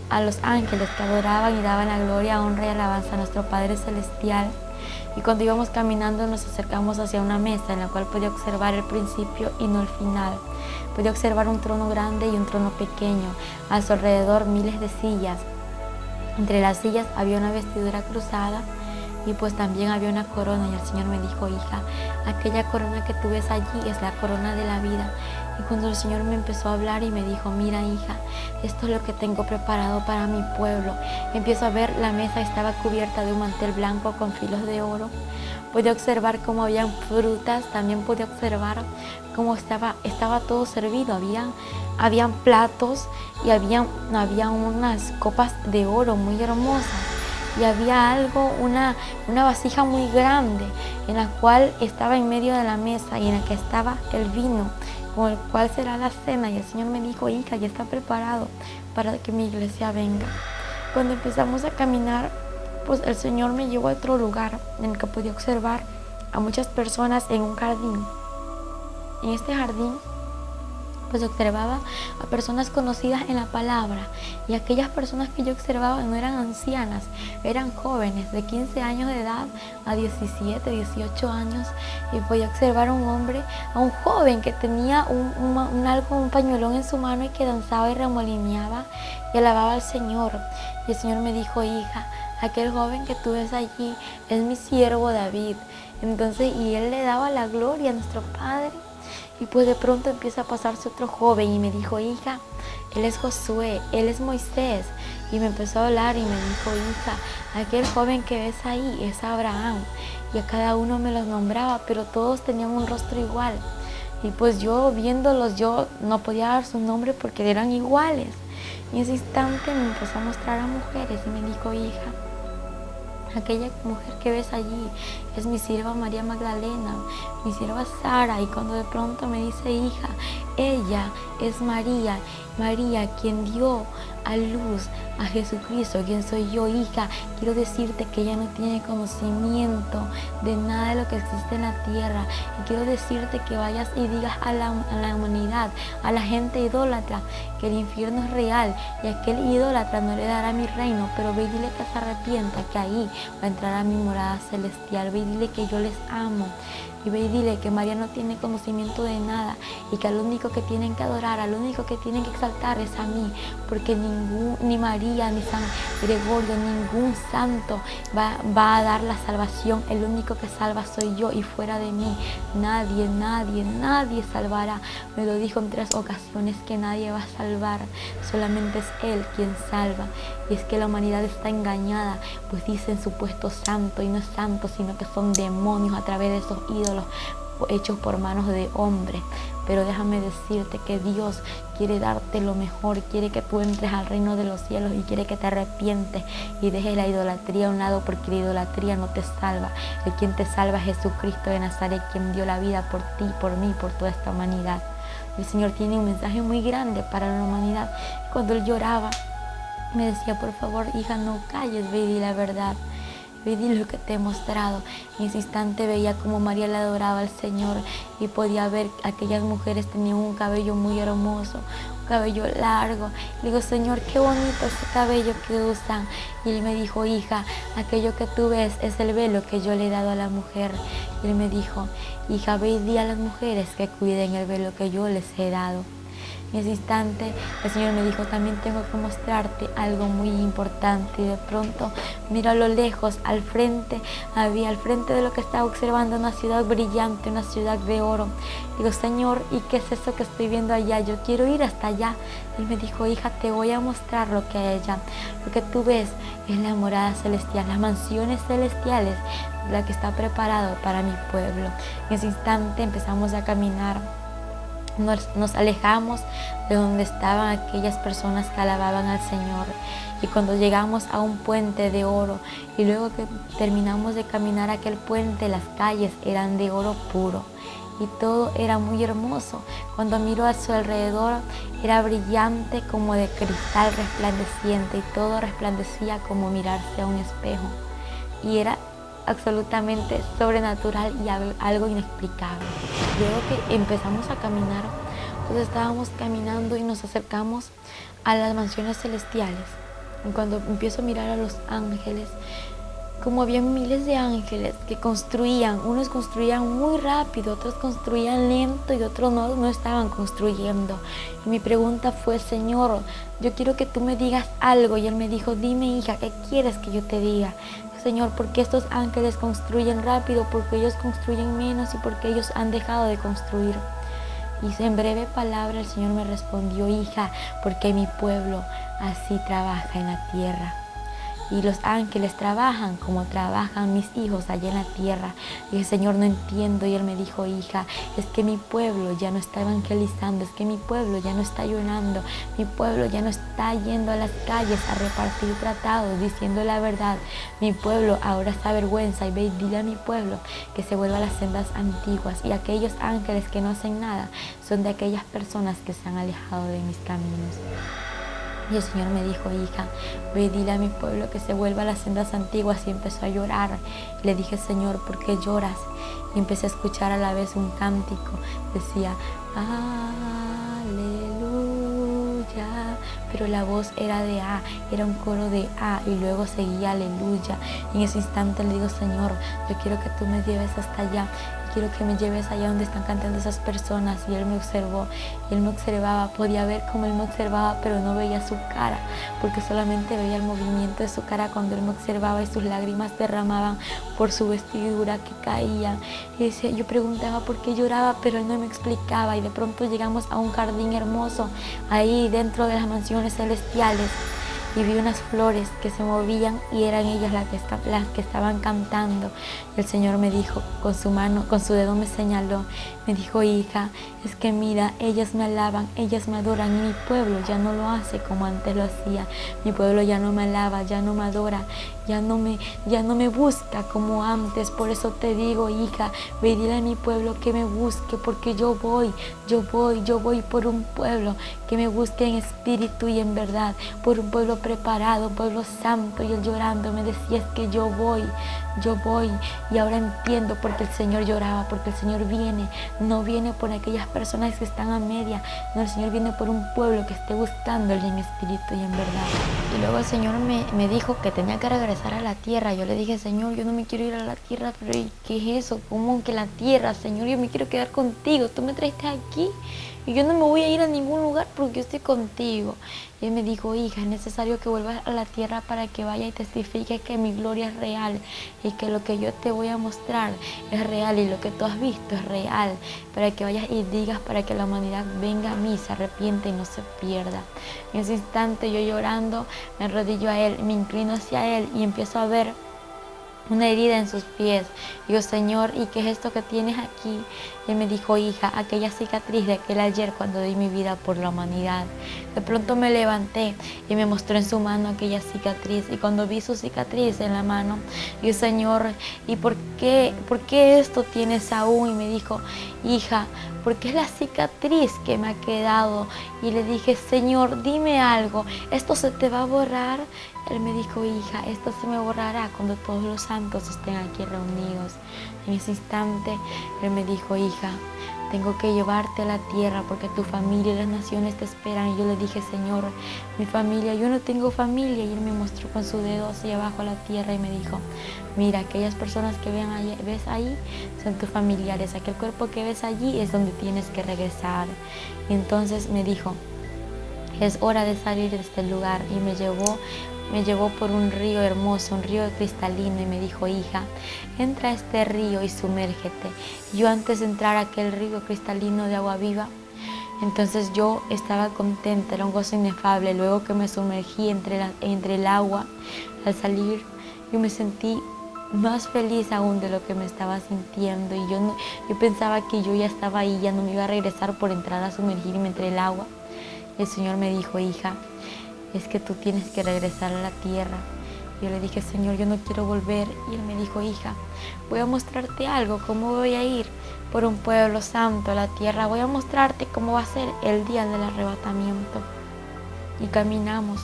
a los ángeles que adoraban y daban la gloria, honra y alabanza a nuestro Padre Celestial. Y cuando íbamos caminando nos acercamos hacia una mesa en la cual podía observar el principio y no el final. Podía observar un trono grande y un trono pequeño, a su alrededor miles de sillas. Entre las sillas había una vestidura cruzada y pues también había una corona. Y el Señor me dijo, hija, aquella corona que tú ves allí es la corona de la vida. Y cuando el Señor me empezó a hablar y me dijo, mira, hija, esto es lo que tengo preparado para mi pueblo. Empiezo a ver, la mesa estaba cubierta de un mantel blanco con filos de oro. Pude observar cómo habían frutas, también pude observar cómo estaba todo servido. Habían platos y había unas copas de oro muy hermosas. Y había una vasija muy grande en la cual estaba en medio de la mesa y en la que estaba el vino, con el cual será la cena. Y el Señor me dijo, hija, ya está preparado para que mi iglesia venga. Cuando empezamos a caminar, pues el Señor me llevó a otro lugar en el que podía observar a muchas personas en un jardín. En este jardín pues observaba a personas conocidas en la palabra, y aquellas personas que yo observaba no eran ancianas, eran jóvenes de 15 años de edad a 17, 18 años, y podía observar a un joven que tenía un pañuelón en su mano y que danzaba y remolineaba y alababa al Señor. Y el Señor me dijo, hija, aquel joven que tú ves allí es mi siervo David. Entonces, y él le daba la gloria a nuestro Padre. Y pues de pronto empieza a pasarse otro joven y me dijo, hija, él es Josué, él es Moisés. Y me empezó a hablar y me dijo, hija, aquel joven que ves ahí es Abraham. Y a cada uno me los nombraba, pero todos tenían un rostro igual. Y pues yo viéndolos, yo no podía dar su nombre porque eran iguales. Y en ese instante me empezó a mostrar a mujeres y me dijo, hija, aquella mujer que ves allí es mi sierva María Magdalena, mi sierva Sara. Y cuando de pronto me dice, hija, ella es María, quien dio a luz a Jesucristo, quien soy yo, hija. Quiero decirte que ella no tiene conocimiento de nada de lo que existe en la tierra. Y quiero decirte que vayas y digas a la humanidad, a la gente idólatra, que el infierno es real y aquel idólatra no le dará mi reino. Pero ve y dile que se arrepienta, que ahí va a entrar a mi morada celestial. Ve y dile que yo les amo. y ve y dile que María no tiene conocimiento de nada y que al único que tienen que adorar, al único que tienen que exaltar es a mí, porque ni María, ni San Gregorio, ningún santo va a dar la salvación. El único que salva soy yo, y fuera de mí nadie salvará. Me lo dijo en 3 ocasiones que nadie va a salvar, solamente es Él quien salva. Y es que la humanidad está engañada, pues dicen supuesto santo, y no es santo, sino que son demonios a través de esos ídolos hechos por manos de hombres. Pero déjame decirte que Dios quiere darte lo mejor, quiere que tú entres al reino de los cielos y quiere que te arrepientes y dejes la idolatría a un lado, porque la idolatría no te salva. El quien te salva es Jesucristo de Nazaret, quien dio la vida por ti, por mí, por toda esta humanidad. El Señor tiene un mensaje muy grande para la humanidad. Cuando Él lloraba, me decía: por favor, hija, no calles, ve y di la verdad. Ve y di lo que te he mostrado. En ese instante veía como María le adoraba al Señor y podía ver que aquellas mujeres tenían un cabello muy hermoso, un cabello largo. Le digo: Señor, qué bonito ese cabello que usan. Y Él me dijo: hija, aquello que tú ves es el velo que yo le he dado a la mujer. Y Él me dijo: hija, ve y di a las mujeres que cuiden el velo que yo les he dado. En ese instante el Señor me dijo: también tengo que mostrarte algo muy importante. Y de pronto miro a lo lejos, al frente de lo que estaba observando, una ciudad brillante, una ciudad de oro. Digo: Señor, ¿y qué es eso que estoy viendo allá? Yo quiero ir hasta allá. Él me dijo: hija, te voy a mostrar lo que hay allá. Lo que tú ves es la morada celestial, las mansiones celestiales, la que está preparado para mi pueblo. En ese instante empezamos a caminar. Nos alejamos de donde estaban aquellas personas que alababan al Señor, y cuando llegamos a un puente de oro, y luego que terminamos de caminar aquel puente, las calles eran de oro puro y todo era muy hermoso. Cuando miro a su alrededor, era brillante como de cristal resplandeciente, y todo resplandecía como mirarse a un espejo, y era absolutamente sobrenatural y algo inexplicable. Luego que empezamos a caminar, pues estábamos caminando y nos acercamos a las mansiones celestiales. Y cuando empiezo a mirar a los ángeles, como había miles de ángeles que construían, unos construían muy rápido, otros construían lento y otros no estaban construyendo. Y mi pregunta fue: Señor, yo quiero que tú me digas algo. Y Él me dijo: dime, hija, ¿qué quieres que yo te diga? Señor, ¿por qué estos ángeles construyen rápido? Porque ellos construyen menos y porque ellos han dejado de construir. Y en breve palabra el Señor me respondió: hija, porque mi pueblo así trabaja en la tierra. Y los ángeles trabajan como trabajan mis hijos allá en la tierra. Y dije: Señor, no entiendo. Y Él me dijo: hija, es que mi pueblo ya no está evangelizando, es que mi pueblo ya no está llorando, mi pueblo ya no está yendo a las calles a repartir tratados, diciendo la verdad. Mi pueblo ahora está vergüenza, y ve y dile a mi pueblo que se vuelva a las sendas antiguas. Y aquellos ángeles que no hacen nada son de aquellas personas que se han alejado de mis caminos. Y el Señor me dijo: hija, ve y dile a mi pueblo que se vuelva a las sendas antiguas. Y empezó a llorar. Y le dije: Señor, ¿por qué lloras? Y empecé a escuchar a la vez un cántico. Decía: aleluya. Pero la voz era de A, era un coro de A, y luego seguía aleluya. Y en ese instante le digo: Señor, yo quiero que tú me lleves hasta allá. Quiero que me lleves allá donde están cantando esas personas. Y Él me observó, y Él me observaba. Podía ver cómo Él me observaba, pero no veía su cara, porque solamente veía el movimiento de su cara cuando Él me observaba, y sus lágrimas derramaban por su vestidura que caían. Y decía, yo preguntaba por qué lloraba, pero Él no me explicaba. Y de pronto llegamos a un jardín hermoso, ahí dentro de las mansiones celestiales. Y vi unas flores que se movían, y eran ellas las que estaban cantando. Y el Señor me dijo, con su mano, con su dedo me señaló, me dijo: hija, es que mira, ellas me alaban, ellas me adoran, y mi pueblo ya no lo hace como antes lo hacía. Mi pueblo ya no me alaba, ya no me adora, ya no me busca como antes. Por eso te digo, hija, ve y dile a mi pueblo que me busque, porque yo voy por un pueblo que me busque en espíritu y en verdad, por un pueblo preparado, pueblo santo. Y él llorando me decía, es que yo voy. Y ahora entiendo por qué el Señor lloraba, porque el Señor viene, no viene por aquellas personas que están a media, no, el Señor viene por un pueblo que esté buscándole en espíritu y en verdad. Y luego el Señor me dijo que tenía que regresar a la tierra. Yo le dije, Señor, yo no me quiero ir a la tierra, pero ¿qué es eso? ¿Cómo que la tierra? Señor, yo me quiero quedar contigo, tú me traiste aquí. Y yo no me voy a ir a ningún lugar porque yo estoy contigo. Y él me dijo, hija, es necesario que vuelvas a la tierra para que vaya y testifique que mi gloria es real y que lo que yo te voy a mostrar es real y lo que tú has visto es real. Para que vayas y digas, para que la humanidad venga a mí, se arrepiente y no se pierda. En ese instante yo llorando me arrodillo a él, me inclino hacia él y empiezo a ver una herida en sus pies. Digo, Señor, ¿y qué es esto que tienes aquí? Y él me dijo, hija, aquella cicatriz de aquel ayer cuando di mi vida por la humanidad. De pronto me levanté y me mostró en su mano aquella cicatriz. Y cuando vi su cicatriz en la mano, dije, Señor, ¿y por qué esto tienes aún? Y me dijo, hija, porque es la cicatriz que me ha quedado. Y le dije, Señor, dime algo, ¿esto se te va a borrar? Él me dijo, hija, esto se me borrará cuando todos los santos estén aquí reunidos. En ese instante, él me dijo, hija, tengo que llevarte a la tierra porque tu familia y las naciones te esperan. Y yo le dije, Señor, mi familia, yo no tengo familia. Y él me mostró con su dedo hacia abajo a la tierra y me dijo, mira, aquellas personas que ves ahí son tus familiares. Aquel cuerpo que ves allí es donde tienes que regresar. Y entonces me dijo, es hora de salir de este lugar. Y me llevó por un río hermoso, un río cristalino, y me dijo, hija, entra a este río y sumérgete. Yo antes de entrar a aquel río cristalino de agua viva, entonces yo estaba contenta, era un gozo inefable. Luego que me sumergí entre el agua, al salir yo me sentí más feliz aún de lo que me estaba sintiendo. Y yo pensaba que yo ya estaba ahí, ya no me iba a regresar por entrar a sumergirme entre el agua. El Señor me dijo, hija, es que tú tienes que regresar a la tierra. Yo le dije, Señor, yo no quiero volver. Y él me dijo, hija, voy a mostrarte algo, cómo voy a ir por un pueblo santo a la tierra. Voy a mostrarte cómo va a ser el día del arrebatamiento. Y caminamos.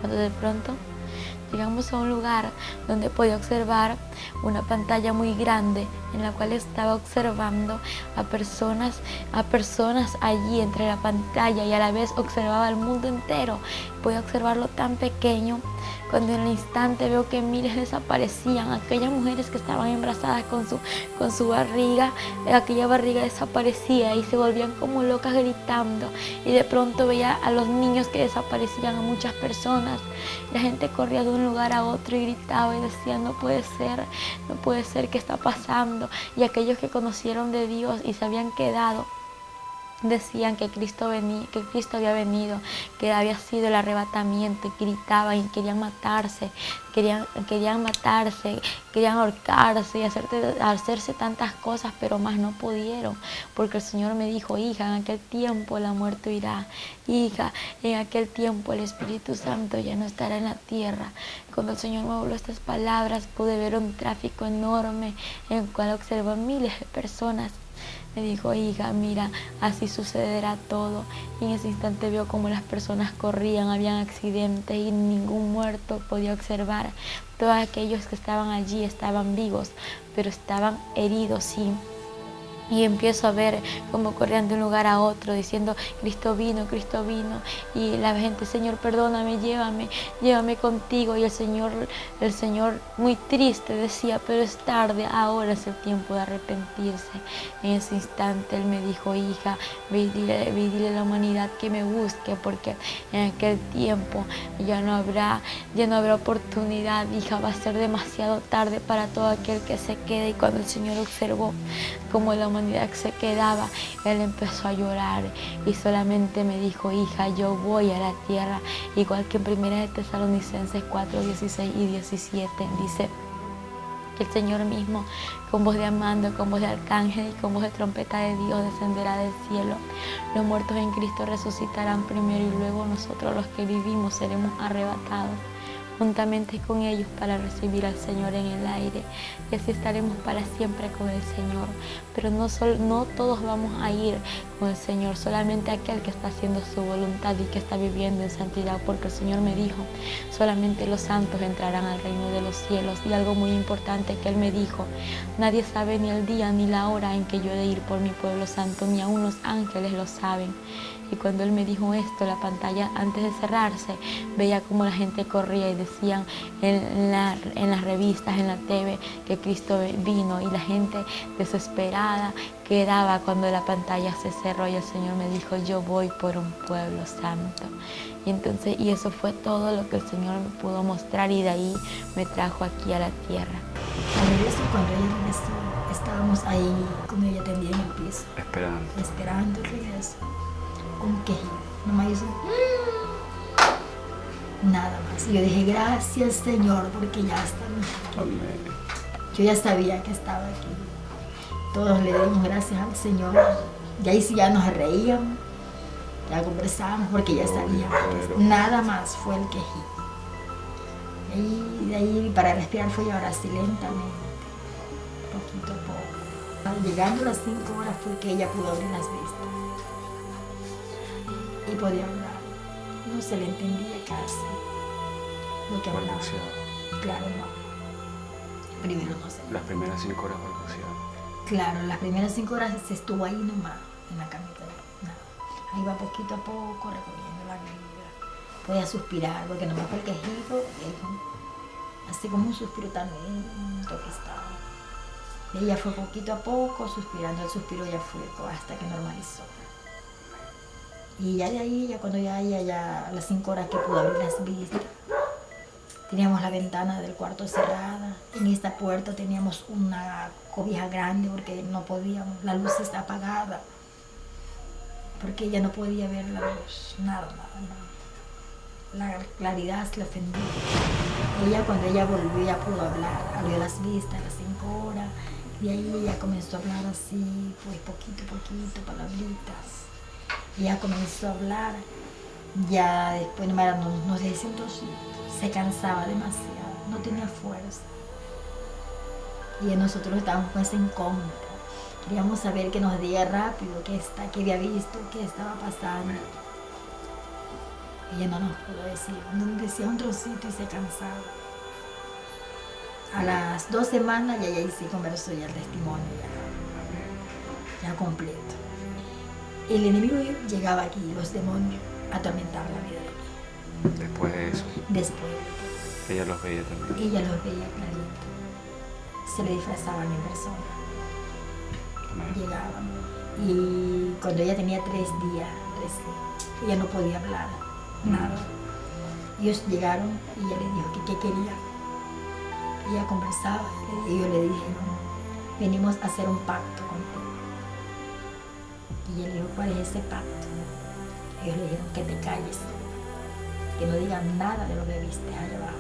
Cuando de pronto llegamos a un lugar donde podía observar una pantalla muy grande en la cual estaba observando a personas allí entre la pantalla, y a la vez observaba el mundo entero. Podía observarlo tan pequeño cuando en el instante veo que miles desaparecían. Aquellas mujeres que estaban embarazadas con su barriga, aquella barriga desaparecía y se volvían como locas gritando. Y de pronto veía a los niños que desaparecían, a muchas personas. La gente corría de un lugar a otro y gritaba y decía, no puede ser, ¿qué está pasando? Y aquellos que conocieron de Dios y se habían quedado, decían que Cristo había venido, que había sido el arrebatamiento, y gritaban y querían matarse, querían ahorcarse y hacerse tantas cosas, pero más no pudieron, porque el Señor me dijo, hija, en aquel tiempo la muerte irá, hija, en aquel tiempo el Espíritu Santo ya no estará en la tierra. Cuando el Señor me habló estas palabras, pude ver un tráfico enorme en el cual observé miles de personas. Me dijo, hija, mira, así sucederá todo. Y en ese instante vio cómo las personas corrían, habían accidentes y ningún muerto podía observar. Todos aquellos que estaban allí estaban vivos, pero estaban heridos, sí. Y empiezo a ver cómo corrían de un lugar a otro diciendo, Cristo vino. Y la gente, Señor, perdóname, llévame contigo. Y el Señor muy triste decía, pero es tarde, ahora es el tiempo de arrepentirse. En ese instante Él me dijo, hija, ve y dile a la humanidad que me busque, porque en aquel tiempo ya no habrá oportunidad, hija, va a ser demasiado tarde para todo aquel que se quede. Y cuando el Señor observó cómo la humanidad se quedaba, Él empezó a llorar y solamente me dijo, hija, yo voy a la tierra, igual que en 1 de Tesalonicenses 4, 16 y 17 dice que el Señor mismo, con voz de mando, con voz de arcángel y con voz de trompeta de Dios, descenderá del cielo. Los muertos en Cristo resucitarán primero y luego nosotros, los que vivimos, seremos arrebatados. juntamente con ellos para recibir al Señor en el aire, y así estaremos para siempre con el Señor. Pero no todos vamos a ir con el Señor, solamente aquel que está haciendo su voluntad y que está viviendo en santidad, porque el Señor me dijo, solamente los santos entrarán al reino de los cielos. Y algo muy importante que Él me dijo, nadie sabe ni el día ni la hora en que yo he de ir por mi pueblo santo, ni aun los ángeles lo saben. Y cuando Él me dijo esto, la pantalla antes de cerrarse, veía como la gente corría y decían en las revistas, en la TV, que Cristo vino, y la gente desesperada quedaba cuando la pantalla se cerró y el Señor me dijo, yo voy por un pueblo santo. Y eso fue todo lo que el Señor me pudo mostrar, y de ahí me trajo aquí a la tierra. Al regreso, cuando ella regresó, estábamos ahí con ella tendida en el piso, esperando el regreso. Un quejido, nomás hizo nada más. Y yo dije, gracias Señor, porque ya está mi hija. Yo ya sabía que estaba aquí. Todos le dimos gracias al Señor. Y ahí sí ya nos reíamos, ya conversábamos, porque ya sabíamos. Nada más fue el quejido. Y de ahí para respirar fue ahora así lentamente, poquito a poco. Llegando a las 5 horas fue que ella pudo abrir las vistas. Y podía hablar. No se le entendía casi lo que hablaba. Claro, no. Primero no sé. Las primeras 5 horas balbuceaba. Claro, las primeras 5 horas se estuvo ahí nomás, en la camita. Nada. Ahí va poquito a poco recorriendo la vida. Podía suspirar, porque nomás fue el quejido, así como un suspiro tan lento que estaba. Ella fue poquito a poco suspirando, el suspiro ya fue hasta que normalizó. Y ya de ahí, ya cuando ya a las 5 horas que pudo abrir las vistas, teníamos la ventana del cuarto cerrada. En esta puerta teníamos una cobija grande porque no podíamos, la luz está apagada. Porque ella no podía ver la luz, nada. La claridad se le ofendía. Ella, cuando ella volvió, ya pudo hablar, abrió las vistas a las 5 horas. Y ahí ella comenzó a hablar así, pues poquito, palabritas. Ella comenzó a hablar, ya después no sé, se cansaba demasiado, no tenía fuerza. Y nosotros estábamos con esa incógnita, queríamos saber que nos diga rápido qué había visto, qué estaba pasando. Ella no nos pudo decir, nos decía un trocito y se cansaba. A las 2 semanas ya sí conversó ya el testimonio, ya completo. El enemigo llegaba aquí, los demonios, a atormentar la vida de ella. Después de eso. Después de eso. Ella los veía también. Ella los veía clarito. Se le disfrazaban en persona. Amén. Llegaban. Y cuando ella tenía 3 días, ella no podía hablar, nada. Ellos llegaron y ella le dijo que qué quería. Ella conversaba y ellos le dijeron, venimos a hacer un pacto contigo. Y ella le dijo, ¿cuál es ese pacto? Ellos le dijeron, que te calles, que no digas nada de lo que viste allá abajo.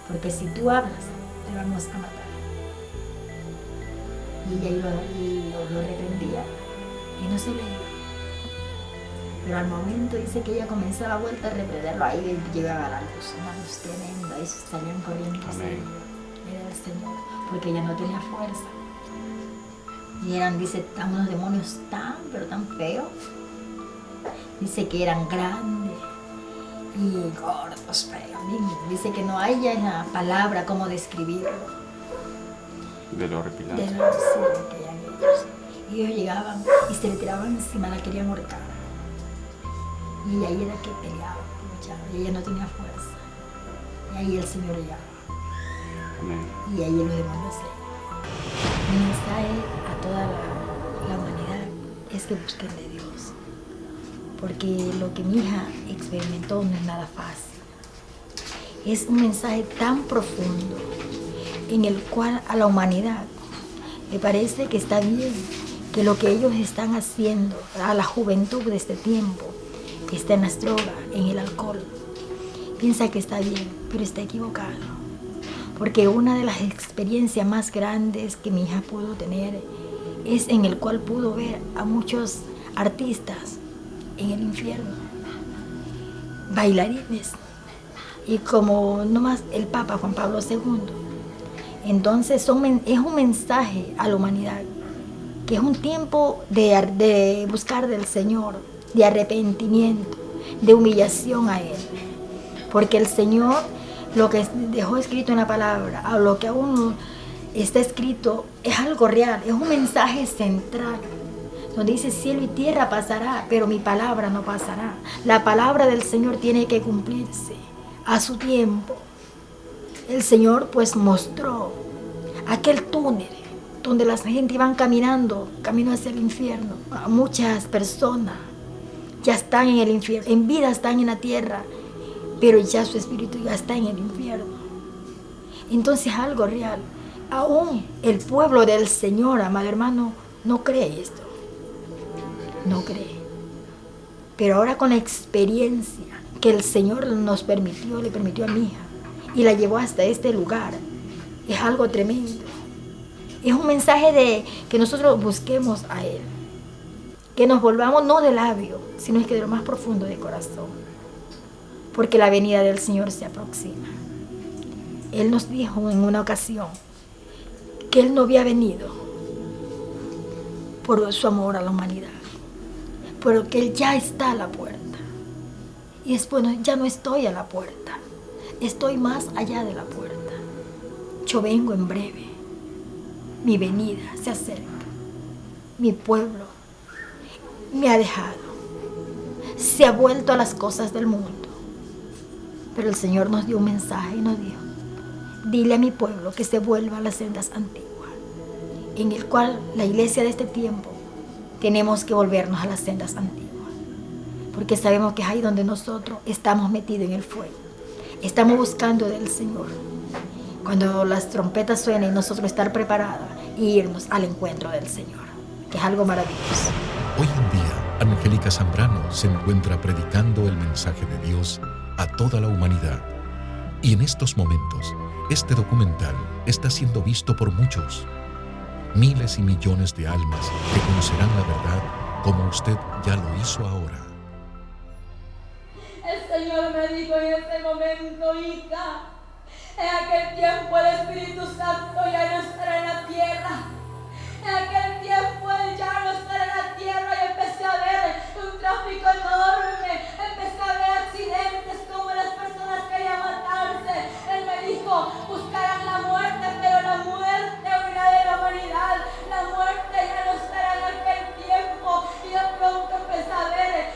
Porque si tú hablas, te vamos a matar. Y ella lo reprendía y no se le iba. Pero al momento dice que ella comenzaba a vuelta a reprenderlo, ahí llegaba la luz, una luz tremenda, y salían corriendo. Era el Señor, porque ella no tenía fuerza. Y eran, dice, unos demonios pero tan feos. Dice que eran grandes y gordos, feos. Dice que no hay ya esa palabra como describirlo. De lo horripilante. De lo que eran ellos. Y ellos llegaban y se le tiraban encima, la querían ahorcar. Y ahí era que peleaba, y ella no tenía fuerza. Y ahí el Señor llegaba. Amén. Y ahí los demonios se iban. Mi mensaje a toda la humanidad es que busquen de Dios. Porque lo que mi hija experimentó no es nada fácil. Es un mensaje tan profundo en el cual a la humanidad le parece que está bien, que lo que ellos están haciendo a la juventud de este tiempo está en las drogas, en el alcohol. Piensa que está bien, pero está equivocado. Porque una de las experiencias más grandes que mi hija pudo tener es en el cual pudo ver a muchos artistas en el infierno, bailarines y como nomás el Papa Juan Pablo II. Entonces es un mensaje a la humanidad, que es un tiempo de buscar del Señor, de arrepentimiento, de humillación a Él. Porque el Señor, lo que dejó escrito en la palabra, a lo que aún está escrito, es algo real, es un mensaje central, donde dice cielo y tierra pasará, pero mi palabra no pasará. La palabra del Señor tiene que cumplirse a su tiempo. El Señor pues mostró aquel túnel donde la gente iban caminando, camino hacia el infierno. Muchas personas ya están en el infierno, en vida están en la tierra, pero ya su espíritu ya está en el infierno. Entonces algo real. Aún el pueblo del Señor, amado hermano, no cree esto. No cree. Pero ahora con la experiencia que el Señor nos permitió, le permitió a mi hija, y la llevó hasta este lugar, es algo tremendo. Es un mensaje de que nosotros busquemos a Él. Que nos volvamos no de labio, sino es que de lo más profundo de corazón. Porque la venida del Señor se aproxima. Él nos dijo en una ocasión que Él no había venido por su amor a la humanidad, pero que Él ya está a la puerta. Y es bueno, ya no estoy a la puerta, estoy más allá de la puerta. Yo vengo en breve, mi venida se acerca, mi pueblo me ha dejado, se ha vuelto a las cosas del mundo. Pero el Señor nos dio un mensaje y nos dijo, dile a mi pueblo que se vuelva a las sendas antiguas, en el cual la iglesia de este tiempo tenemos que volvernos a las sendas antiguas, porque sabemos que es ahí donde nosotros estamos metidos en el fuego, estamos buscando del Señor. Cuando las trompetas suenen, nosotros estar preparados y irnos al encuentro del Señor, que es algo maravilloso. Hoy en día, Angélica Zambrano se encuentra predicando el mensaje de Dios a toda la humanidad. Y en estos momentos, este documental está siendo visto por muchos. Miles y millones de almas que conocerán la verdad como usted ya lo hizo ahora. El Señor me dijo en este momento, hija, en aquel tiempo el Espíritu Santo ya no estará en la tierra. En aquel tiempo Él ya no estará en la tierra y empecé a ver un tráfico enorme. Empecé a ver accidentes como las personas querían matarse. Él me dijo, buscarán la muerte, pero la muerte huirá de la humanidad. La muerte ya no estará en aquel tiempo. Y de pronto empecé a ver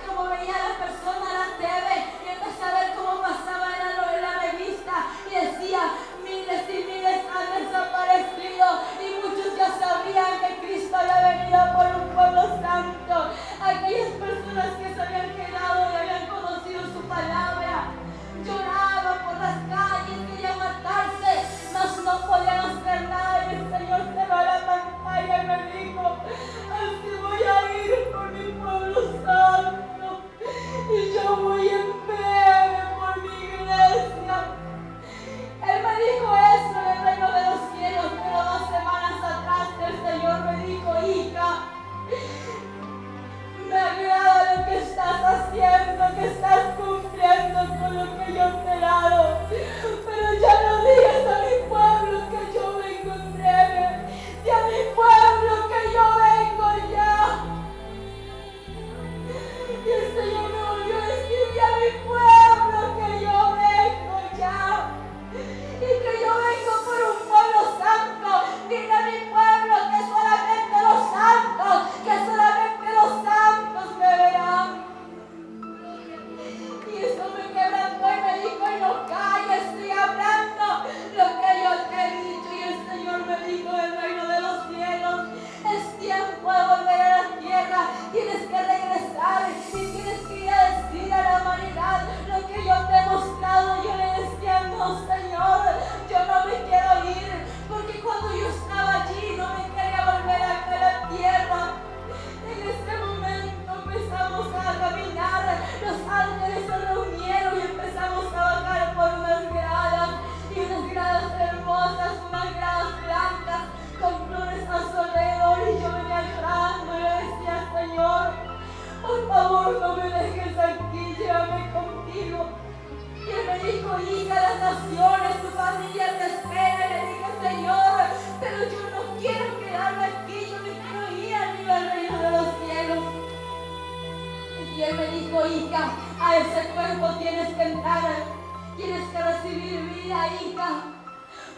cómo veía a la persona en la TV y empecé a ver cómo pasaba en la revista y decía, miles y miles han desaparecido y muchos ya sabían que Cristo había venido por un pueblo santo. Aquellas personas que se habían quedado y habían conocido su palabra lloraban por las calles, querían matarse, mas no podían hacer nada. Y el Señor cerró la pantalla y me dijo, así voy a ir por mi pueblo santo y yo voy en breve por mi iglesia. Él me dijo eso en el reino de los cielos, pero 2 semanas atrás el Señor me dijo, hija, me agrada lo que estás haciendo, que estás cumpliendo con lo que yo te he dado, pero ya no digas a mi pueblo que yo vengo en breve, y a mi pueblo que yo vengo ya. Y el Señor me volvió a decir, y a mi pueblo dijo, hija, las naciones, tu familia te espera. Y le dije, Señor, pero yo no quiero quedarme aquí, yo me quiero ir arriba al reino de los cielos. Y él me dijo, hija, a ese cuerpo tienes que entrar, tienes que recibir vida, hija,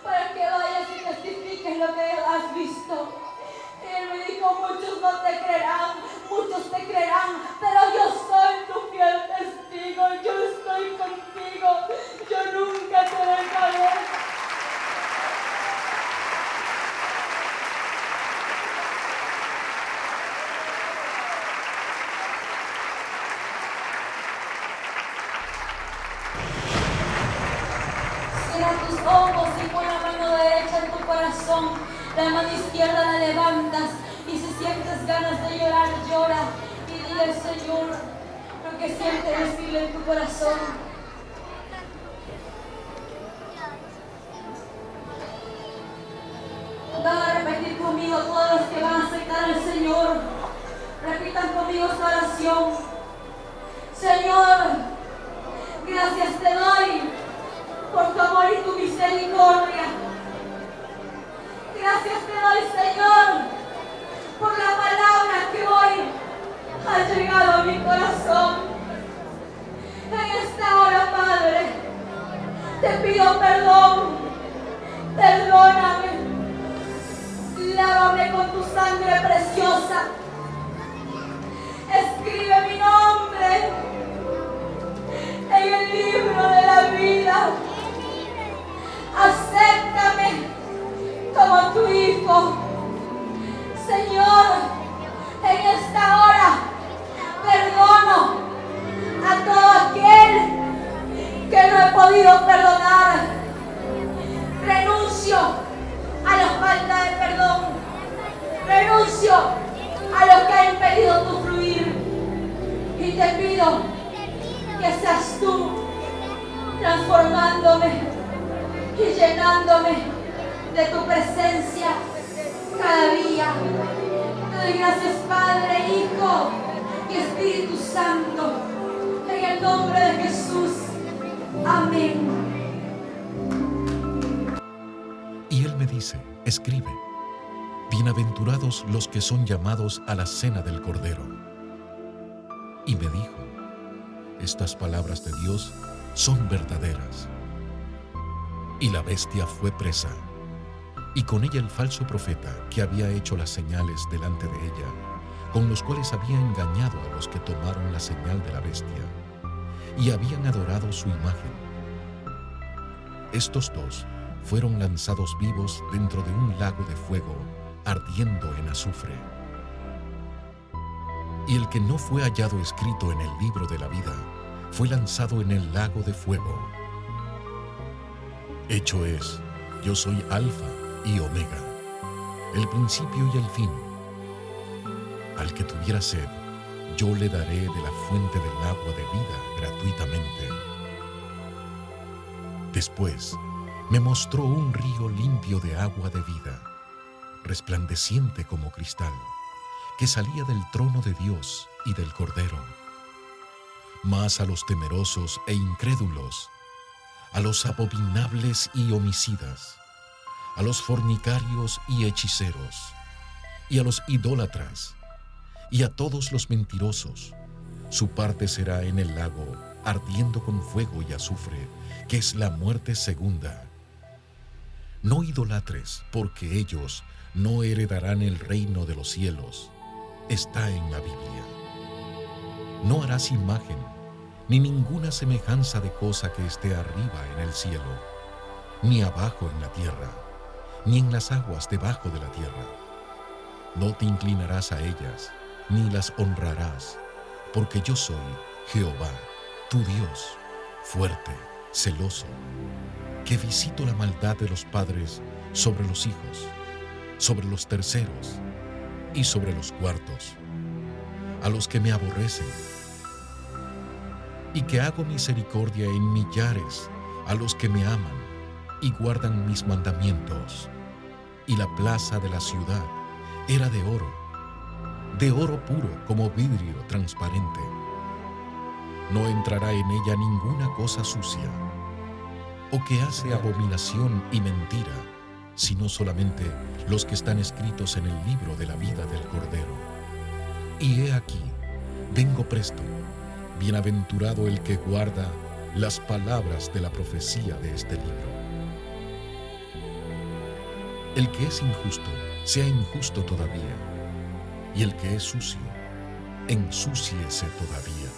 para que vayas y testifiques lo que has visto. Y él me dijo, muchos no te creerán, muchos te creerán, pero yo soy tu fiel testigo, yo estoy contigo, yo nunca te dejaré. Cierra tus ojos y pon la mano derecha en tu corazón, la mano izquierda la levantas, y si sientes ganas de llorar, llora y dile al Señor lo que sientes decirle en tu corazón. Van a repetir conmigo todos los que van a aceptar al Señor. Repitan conmigo esta oración. Señor, gracias te doy por tu amor y tu misericordia. Gracias te doy, Señor, por la palabra que hoy ha llegado a mi corazón. En esta hora, Padre, te pido perdón. Perdóname. Lávame con tu sangre preciosa. Escribe mi nombre en el libro de la vida. Acéptame como tu hijo. Señor, en esta hora perdono a todo aquel que no he podido perdonar. Renuncio a la falta de perdón. Renuncio a lo que ha impedido tu fluir. Y te pido que seas tú transformándome y llenándome de tu presencia cada día. Te doy gracias, Padre, Hijo y Espíritu Santo, en el nombre de Jesús. Amén. Y él me dice, escribe, bienaventurados los que son llamados a la cena del Cordero. Y me dijo, estas palabras de Dios son verdaderas. Y la bestia fue presa, y con ella el falso profeta que había hecho las señales delante de ella, con los cuales había engañado a los que tomaron la señal de la bestia y habían adorado su imagen. Estos dos fueron lanzados vivos dentro de un lago de fuego ardiendo en azufre. Y el que no fue hallado escrito en el libro de la vida fue lanzado en el lago de fuego. Hecho es, yo soy Alfa y Omega, el principio y el fin. Al que tuviera sed, yo le daré de la fuente del agua de vida gratuitamente. Después, me mostró un río limpio de agua de vida, resplandeciente como cristal, que salía del trono de Dios y del Cordero. Mas a los temerosos e incrédulos, a los abominables y homicidas, a los fornicarios y hechiceros, y a los idólatras, y a todos los mentirosos, su parte será en el lago, ardiendo con fuego y azufre, que es la muerte segunda. No idolatres, porque ellos no heredarán el reino de los cielos. Está en la Biblia. No harás imagen, ni ninguna semejanza de cosa que esté arriba en el cielo, ni abajo en la tierra, ni en las aguas debajo de la tierra. No te inclinarás a ellas, ni las honrarás, porque yo soy Jehová, tu Dios, fuerte, celoso, que visito la maldad de los padres sobre los hijos, sobre los terceros y sobre los cuartos, a los que me aborrecen, y que hago misericordia en millares a los que me aman y guardan mis mandamientos. Y la plaza de la ciudad era de oro puro como vidrio transparente. No entrará en ella ninguna cosa sucia, o que hace abominación y mentira, sino solamente los que están escritos en el libro de la vida del Cordero. Y he aquí, vengo presto, bienaventurado el que guarda las palabras de la profecía de este libro. El que es injusto, sea injusto todavía, y el que es sucio, ensúciese todavía.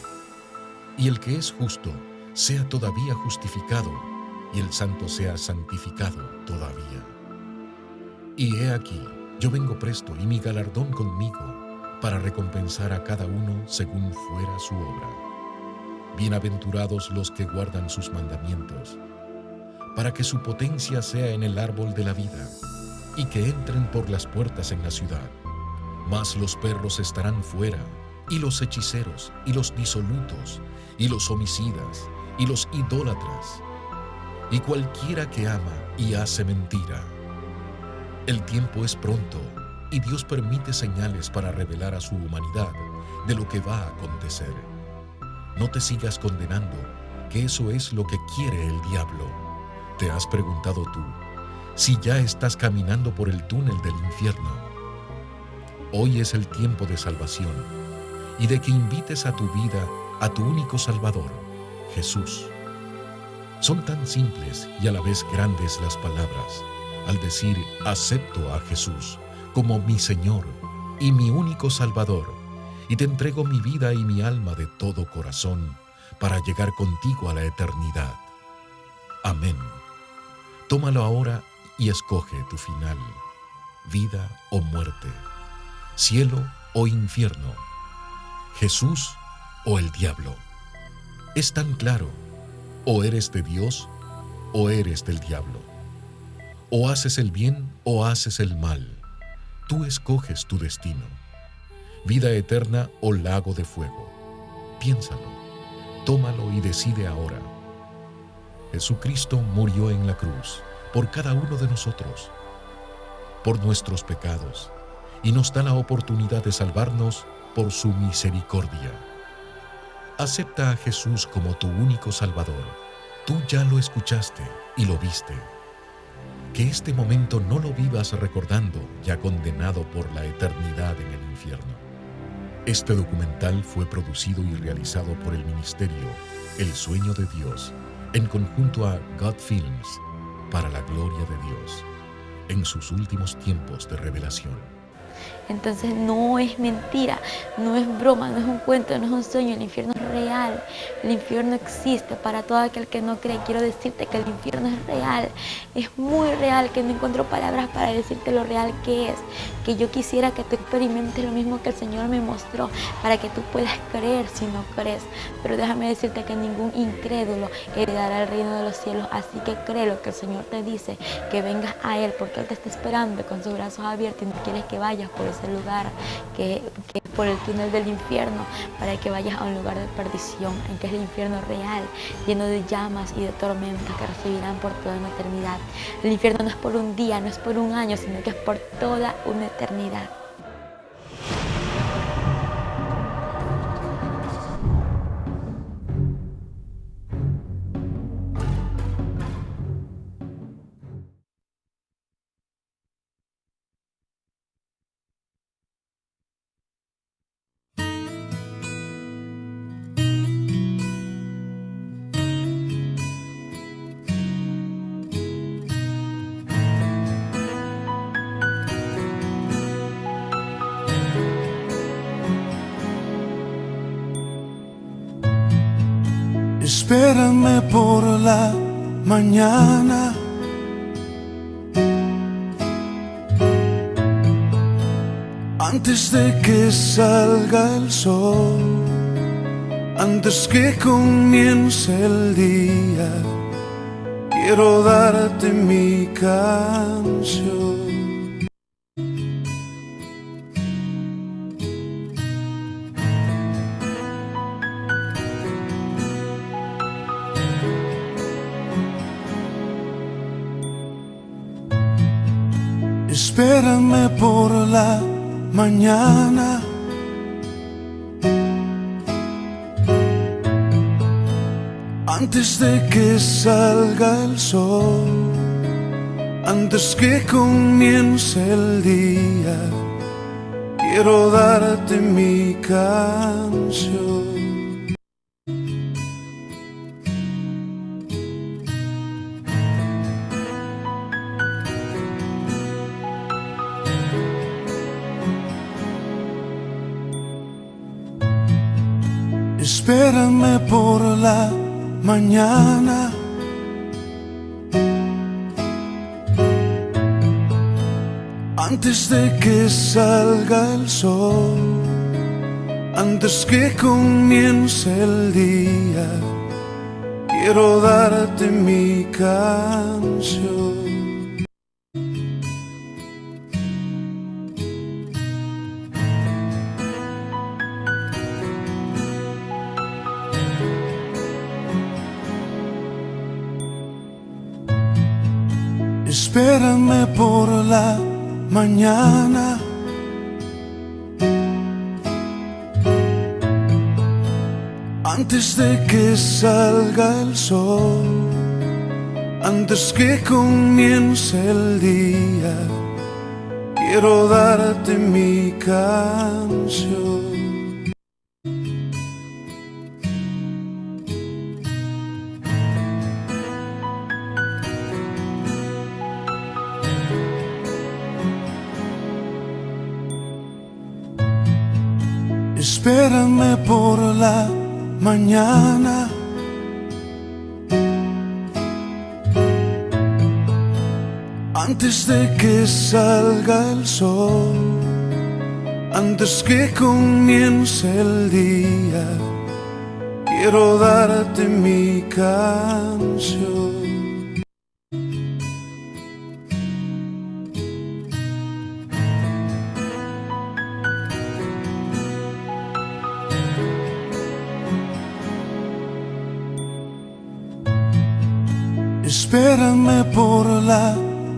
Y el que es justo, sea todavía justificado, y el santo sea santificado todavía. Y he aquí, yo vengo presto, y mi galardón conmigo, para recompensar a cada uno según fuera su obra. Bienaventurados los que guardan sus mandamientos, para que su potencia sea en el árbol de la vida, y que entren por las puertas en la ciudad. Mas los perros estarán fuera, y los hechiceros, y los disolutos, y los homicidas, y los idólatras, y cualquiera que ama y hace mentira. El tiempo es pronto, y Dios permite señales para revelar a su humanidad de lo que va a acontecer. No te sigas condenando, que eso es lo que quiere el diablo. ¿Te has preguntado tú si ya estás caminando por el túnel del infierno? Hoy es el tiempo de salvación y de que invites a tu vida a tu único Salvador, Jesús. Son tan simples y a la vez grandes las palabras al decir acepto a Jesús como mi Señor y mi único Salvador, y te entrego mi vida y mi alma de todo corazón para llegar contigo a la eternidad. Amén. Tómalo ahora y escoge tu final, vida o muerte, cielo o infierno, Jesús o el diablo. Es tan claro, o eres de Dios o eres del diablo. O haces el bien o haces el mal. Tú escoges tu destino, vida eterna o lago de fuego. Piénsalo, tómalo y decide ahora. Jesucristo murió en la cruz por cada uno de nosotros, por nuestros pecados, y nos da la oportunidad de salvarnos por su misericordia. Acepta a Jesús como tu único Salvador. Tú ya lo escuchaste y lo viste. Que este momento no lo vivas recordando, ya condenado por la eternidad en el infierno. Este documental fue producido y realizado por el ministerio El Sueño de Dios, en conjunto a God Films, para la gloria de Dios, en sus últimos tiempos de revelación. Entonces no es mentira, no es broma, no es un cuento, no es un sueño. El infierno es real, el infierno existe para todo aquel que no cree. Quiero decirte que el infierno es real, es muy real, que no encuentro palabras para decirte lo real que es. Que yo quisiera que tú experimentes lo mismo que el Señor me mostró, para que tú puedas creer si no crees. Pero déjame decirte que ningún incrédulo heredará el reino de los cielos, así que cree lo que el Señor te dice, que vengas a Él, porque Él te está esperando con sus brazos abiertos y no quieres que vayas por ese lugar que es por el túnel del infierno, para que vayas a un lugar de perdición, en que es el infierno real, lleno de llamas y de tormentas que recibirán por toda una eternidad. El infierno no es por un día, no es por un año, sino que es por toda una eternidad. Espérame por la mañana, antes de que salga el sol, antes que comience el día, quiero darte mi canción. Espérame por la mañana, Antes de que salga el sol, antes que comience el día, quiero darte mi canción. Espérame por la mañana, antes de que salga el sol, antes que comience el día, quiero darte mi canción. Espérame por la mañana, antes de que salga el sol, antes que comience el día, quiero darte mi canción. Espérame por la mañana, antes de que salga el sol, antes que comience el día, quiero darte mi canción. Espérame por la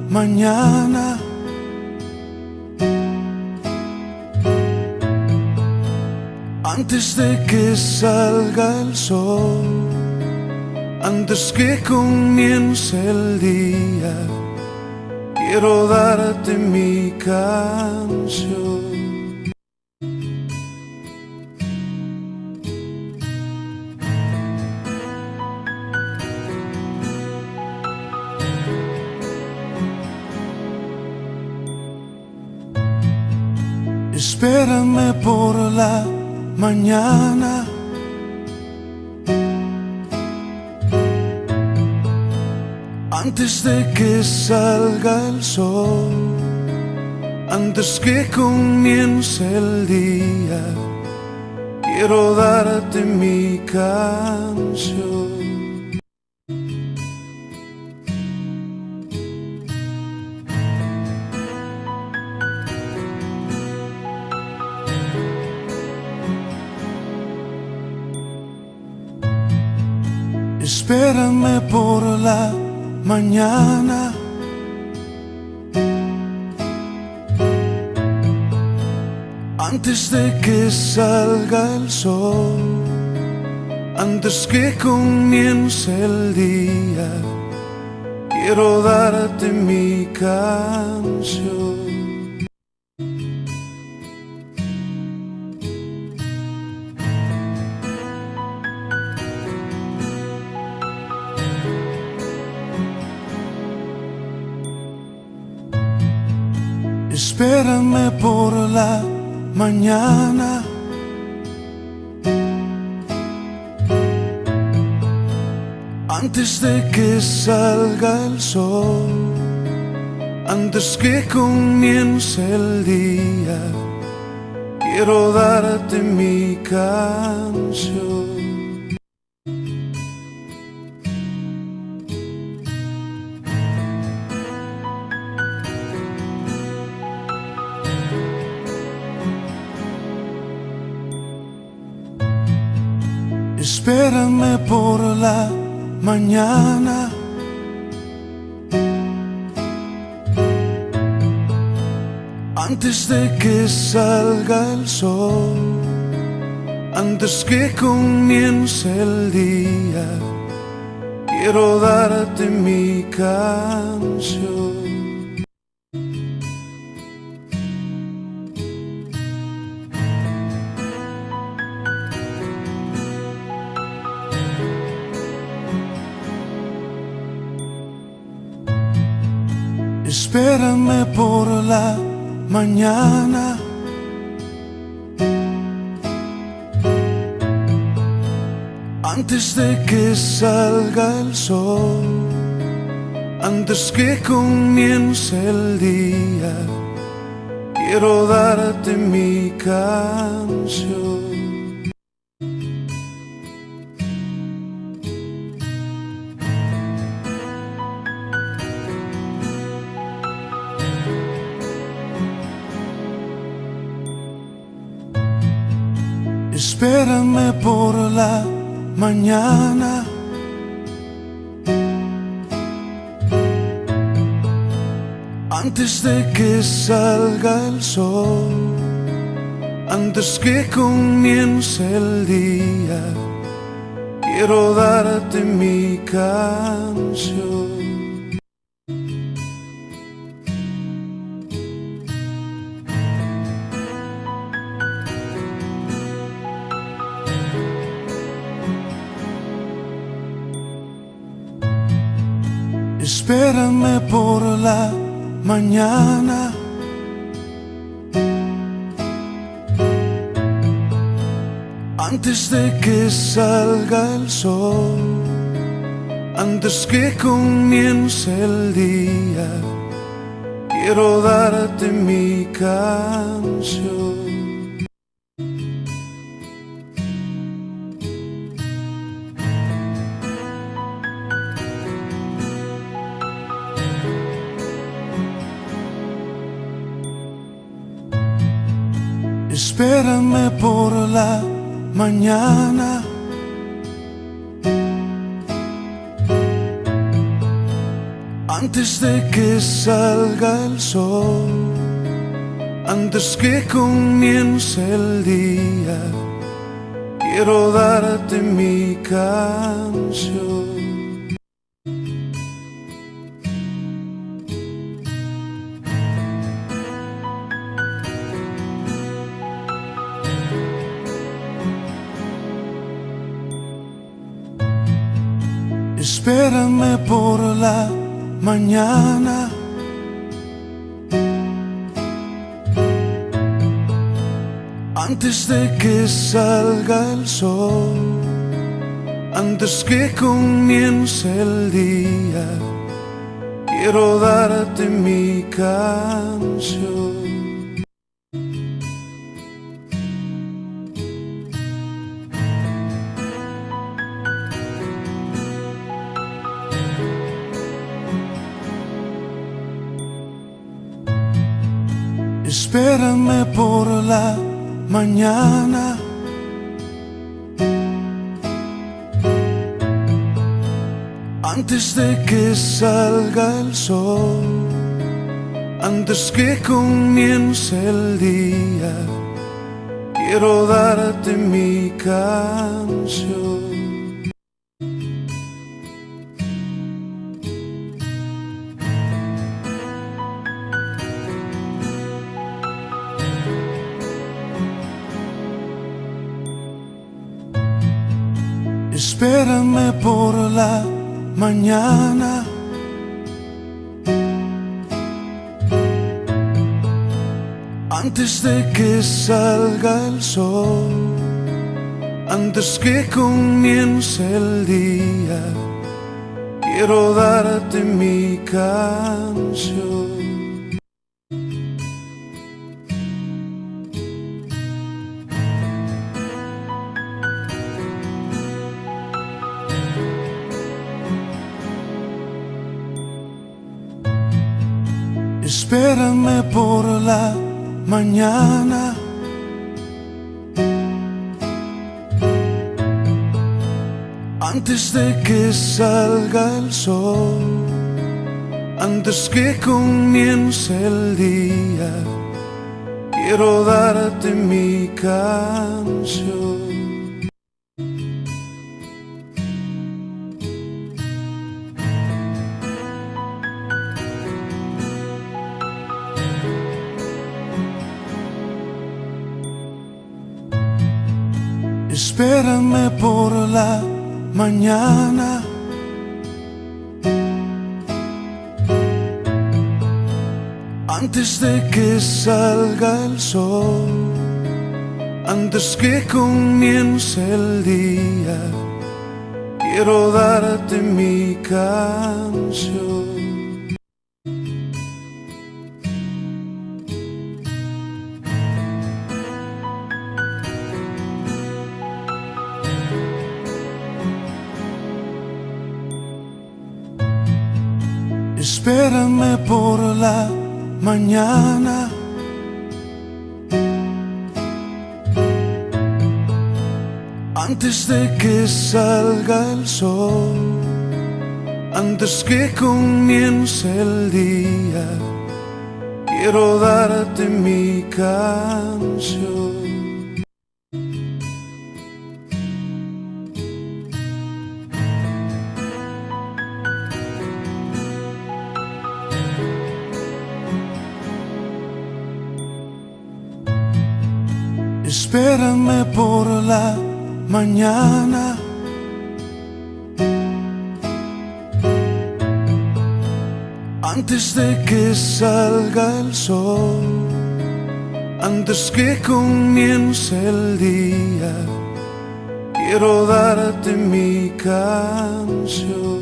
mañana, antes de que salga el sol, antes que comience el día, quiero darte mi canción. Espérame por la mañana, antes de que salga el sol, antes que comience el día, quiero darte mi canción. Espérame por la mañana, antes de que salga el sol, antes que comience el día, quiero darte mi canción. Espérame por la mañana, antes de que salga el sol, antes que comience el día, quiero darte mi canción. Espérame por la mañana, antes de que salga el sol, antes que comience el día, quiero darte mi canción. Espérame por la mañana, antes de que salga el sol, antes que comience el día, quiero darte mi canción. Espérame por la mañana, antes de que salga el sol, antes que comience el día, quiero darte mi canción. Espérame por la mañana, antes de que salga el sol, antes que comience el día, quiero darte mi canción. Espérame por la mañana, antes de que salga el sol, antes que comience el día, quiero darte mi canción. Espérame por la mañana, antes de que salga el sol, antes que comience el día, quiero darte mi canción. Espérame por la mañana, antes de que salga el sol, antes que comience el día, quiero darte mi canción. Espérame por la mañana, antes de que salga el sol, antes que comience el día, quiero darte mi canción. Espérame por la mañana, antes de que salga el sol, antes que comience el día, quiero darte mi canción. Espérame por la mañana. Antes de que salga el sol, antes que comience el día, quiero darte mi canción. Espérame por la mañana. Antes de que salga el sol, antes que comience el día, quiero darte mi canción. Espérame por la mañana. Antes de que salga el sol, antes que comience el día, quiero darte mi canción.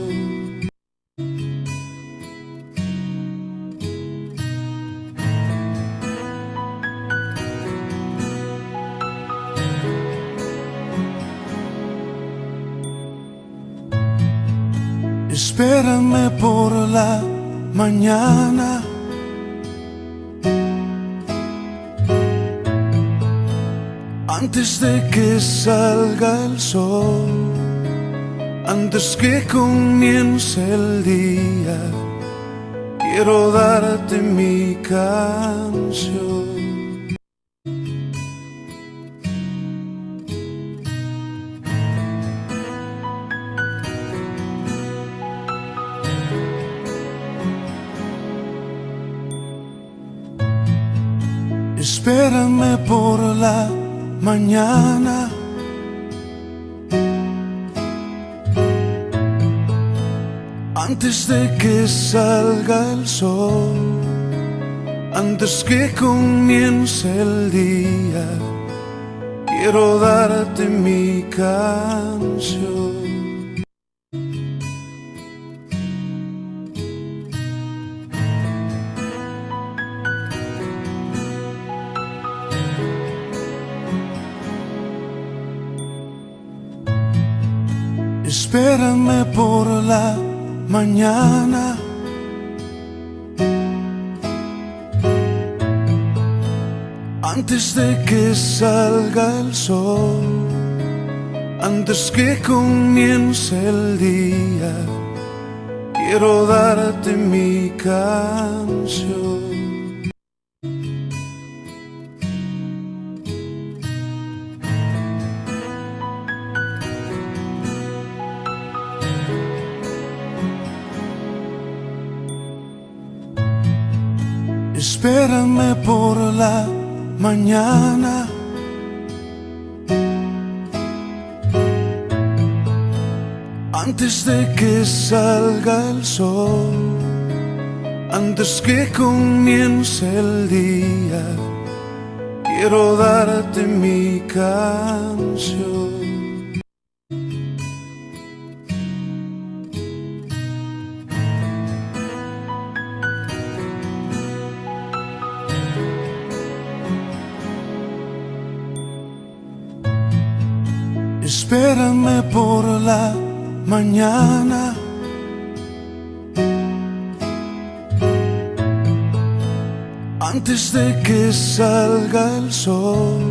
Espérame por la mañana. Antes de que salga el sol, antes que comience el día, quiero darte mi canción. Espérame por la mañana. Antes de que salga el sol, antes que comience el día, quiero darte mi canción. Espérame por la mañana. Antes de que salga el sol, antes que comience el día, quiero darte mi canción. Espérame por la mañana. Antes de que salga el sol, antes que comience el día, quiero darte mi canción. Espérame por la mañana. Antes de que salga el sol,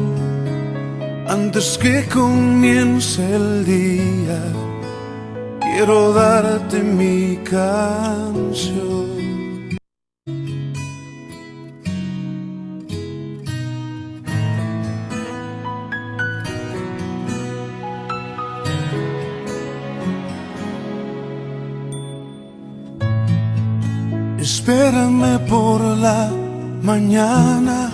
antes que comience el día, quiero darte mi canción. Espérame por la mañana.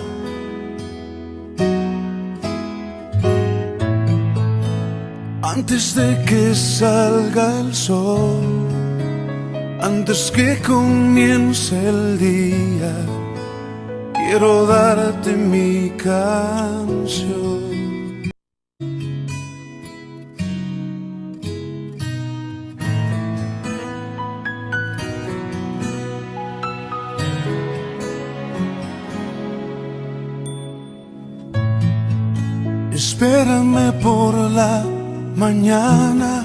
antes de que salga el sol, antes que comience el día, quiero darte mi canción. Espérame por la mañana,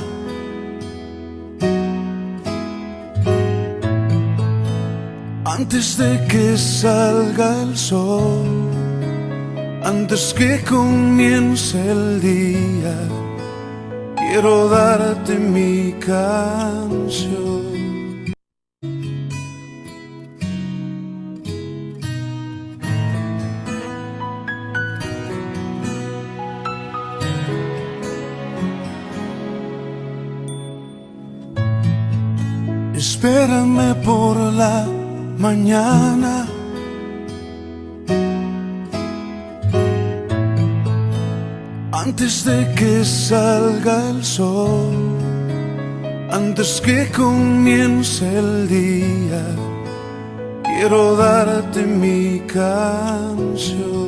antes de que salga el sol, antes que comience el día, quiero darte mi canción. Espérame por la mañana, antes de que salga el sol, antes que comience el día, quiero darte mi canción.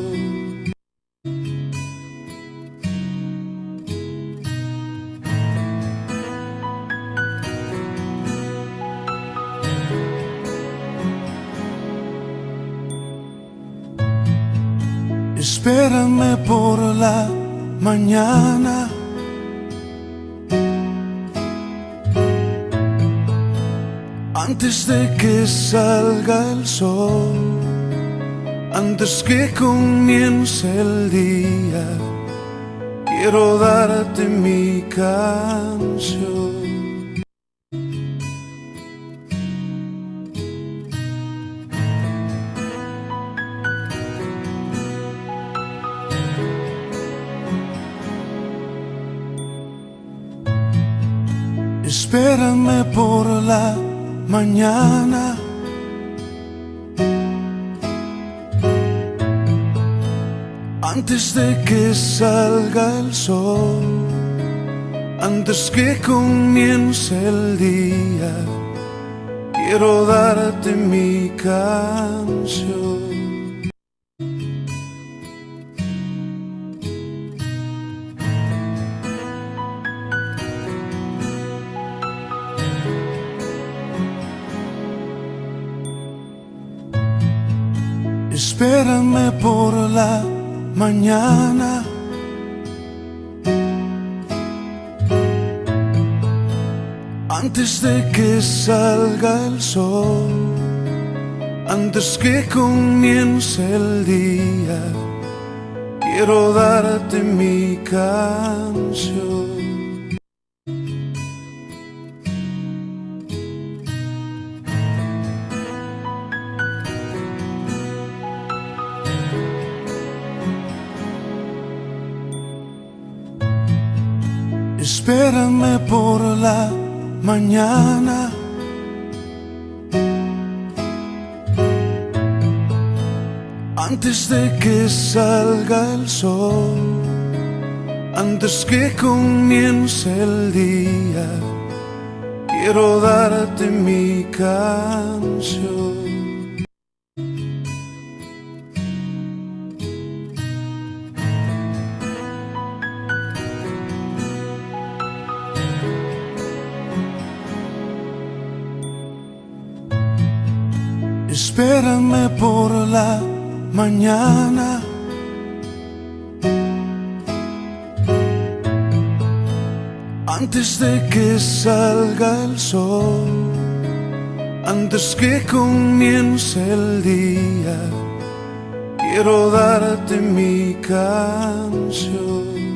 Espérame por la mañana, antes de que salga el sol, antes que comience el día, quiero darte mi canción. Espérame por la mañana, antes de que salga el sol, antes que comience el día, quiero darte mi canción. Espérame por la mañana, antes de que salga el sol, antes que comience el día, quiero darte mi canción. Espérame por la mañana, antes de que salga el sol, antes que comience el día, quiero darte mi canción. Espérame por la mañana, antes de que salga el sol, antes que comience el día, quiero darte mi canción.